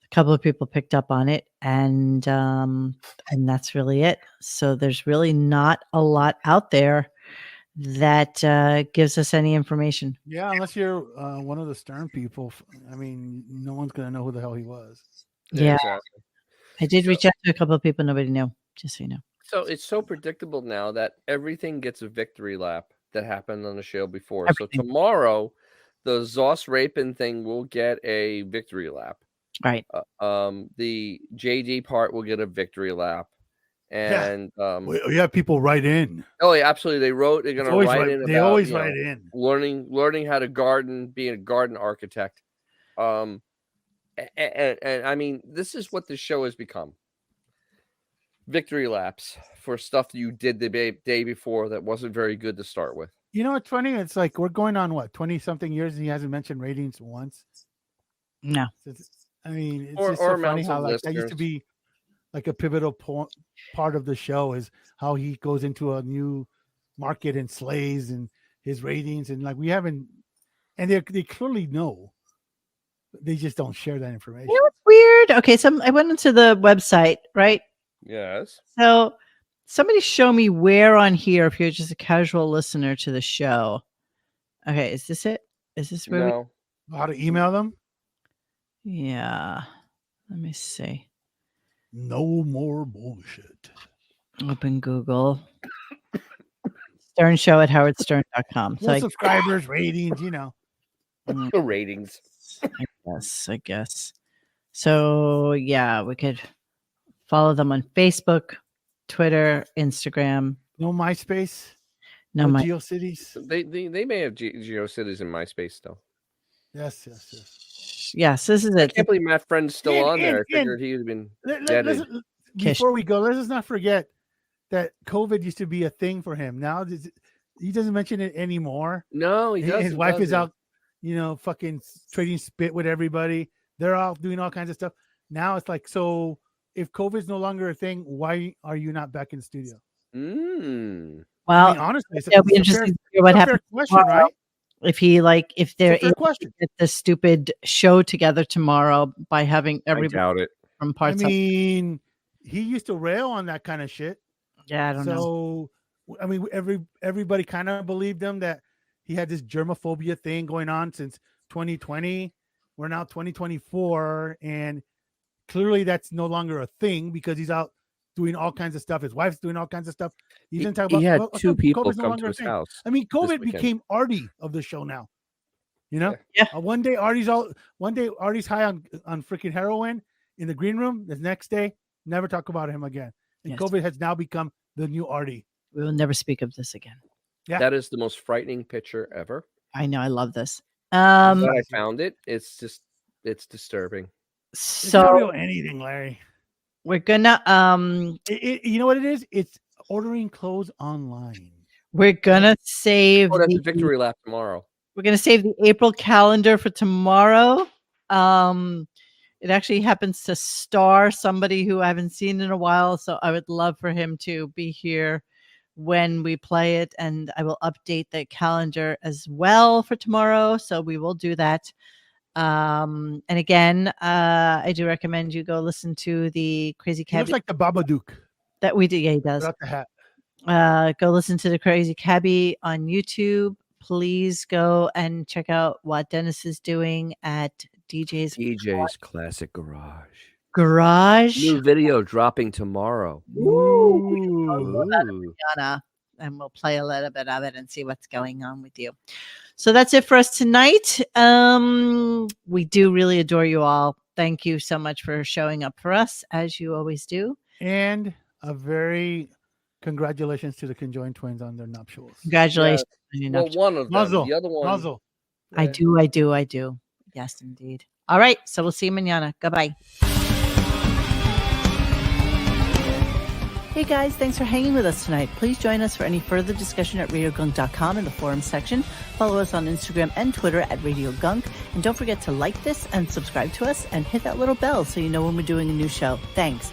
S1: A couple of people picked up on it, and that's really it. So there's really not a lot out there that gives us any information.
S2: Yeah, unless you're one of the Stern people. I mean, no one's going to know who the hell he was.
S1: Yeah.
S3: Exactly.
S1: I did reach out to a couple of people nobody knew, just so you know.
S3: So it's so predictable now that everything gets a victory lap that happened on the show before.
S1: Everything.
S3: So tomorrow, the Zoss Rapin thing will get a victory lap.
S1: Right.
S3: The JD part will get a victory lap. And
S2: we have people write in.
S3: Oh, yeah, absolutely. They're going to write in.
S2: They always write in.
S3: Learning how to garden, being a garden architect. And I mean, this is what this show has become. Victory laps for stuff you did the day before that wasn't very good to start with.
S2: You know what's funny? It's like we're going on 20-something years and he hasn't mentioned ratings once.
S1: No.
S2: I mean, it's just so funny how that used to be like a pivotal part of the show is how he goes into a new market and slays and his ratings, and like we haven't, and they clearly know. They just don't share that information.
S1: You know what's weird? Okay, so I went into the website, right?
S3: Yes.
S1: So somebody show me where on here, if you're just a casual listener to the show. Okay, is this it? Is this where?
S3: No.
S2: How to email them?
S1: Yeah. Let me see.
S2: No more bullshit.
S1: Open Google. Stern Show at howardstern.com.
S2: So subscribers, ratings, you know.
S3: The ratings.
S1: I guess. So yeah, we could follow them on Facebook, Twitter, Instagram.
S2: No MySpace.
S1: No
S2: GeoCities.
S3: They may have GeoCities in MySpace though.
S2: Yes.
S1: Yes, this is it.
S3: I can't believe Matt Friend's still on there. I figured he would have been dead.
S2: Before we go, let's not forget that COVID used to be a thing for him. Now he doesn't mention it anymore.
S3: No, he doesn't.
S2: His wife is out, fucking trading spit with everybody. They're all doing all kinds of stuff. Now it's like, so if COVID is no longer a thing, why are you not back in the studio?
S1: Well,
S2: I mean, honestly,
S1: it'll be interesting to hear what happens.
S2: Question, right?
S1: If they're able to get this stupid show together tomorrow by having everybody
S3: doubt it.
S1: From parts.
S2: I mean, he used to rail on that kind of shit.
S1: Yeah, I don't know.
S2: So, I mean, everybody kind of believed him that he had this germophobia thing going on since 2020. We're now 2024, and clearly that's no longer a thing because he's out doing all kinds of stuff. His wife's doing all kinds of stuff. He didn't talk about.
S3: He had two people
S2: COVID's no
S3: come
S2: longer
S3: to
S2: a
S3: his
S2: thing.
S3: house.
S2: I mean, COVID became Artie of the show now. Yeah. One day Artie's high on freaking heroin in the green room. The next day, never talk about him again. And COVID has now become the new Artie.
S1: We will never speak of this again.
S2: Yeah.
S3: That is the most frightening picture ever.
S1: I know. I love this.
S3: I found it. It's disturbing.
S2: So it's not real anything, Larry.
S1: We're gonna
S2: you know what it is? It's ordering clothes online.
S1: We're gonna save
S3: that's a victory lap tomorrow.
S1: We're gonna save the April calendar for tomorrow. It actually happens to star somebody who I haven't seen in a while, so I would love for him to be here when we play it, and I will update the calendar as well for tomorrow. So we will do that. And again, I do recommend you go listen to the Crazy Cabbie.
S2: Looks like the Babadook
S1: that we do. Yeah, he does.
S2: Without the hat.
S1: Go listen to the Crazy Cabbie on YouTube. Please go and check out what Dennis is doing at DJ's
S3: Classic
S1: Garage.
S3: New video dropping tomorrow.
S1: And we'll play a little bit of it and see what's going on with you. So that's it for us tonight. We do really adore you all. Thank you so much for showing up for us, as you always do.
S2: And a very congratulations to the conjoined twins on their nuptials.
S1: Congratulations.
S3: Yeah. Well, one of them.
S2: Muzzle.
S3: The other one.
S2: Muzzle.
S1: I do. Yes, indeed. All right. So we'll see you mañana. Goodbye. Hey guys, thanks for hanging with us tonight. Please join us for any further discussion at RadioGunk.com in the forum section. Follow us on Instagram and Twitter at RadioGunk. And don't forget to like this and subscribe to us and hit that little bell so you know when we're doing a new show. Thanks.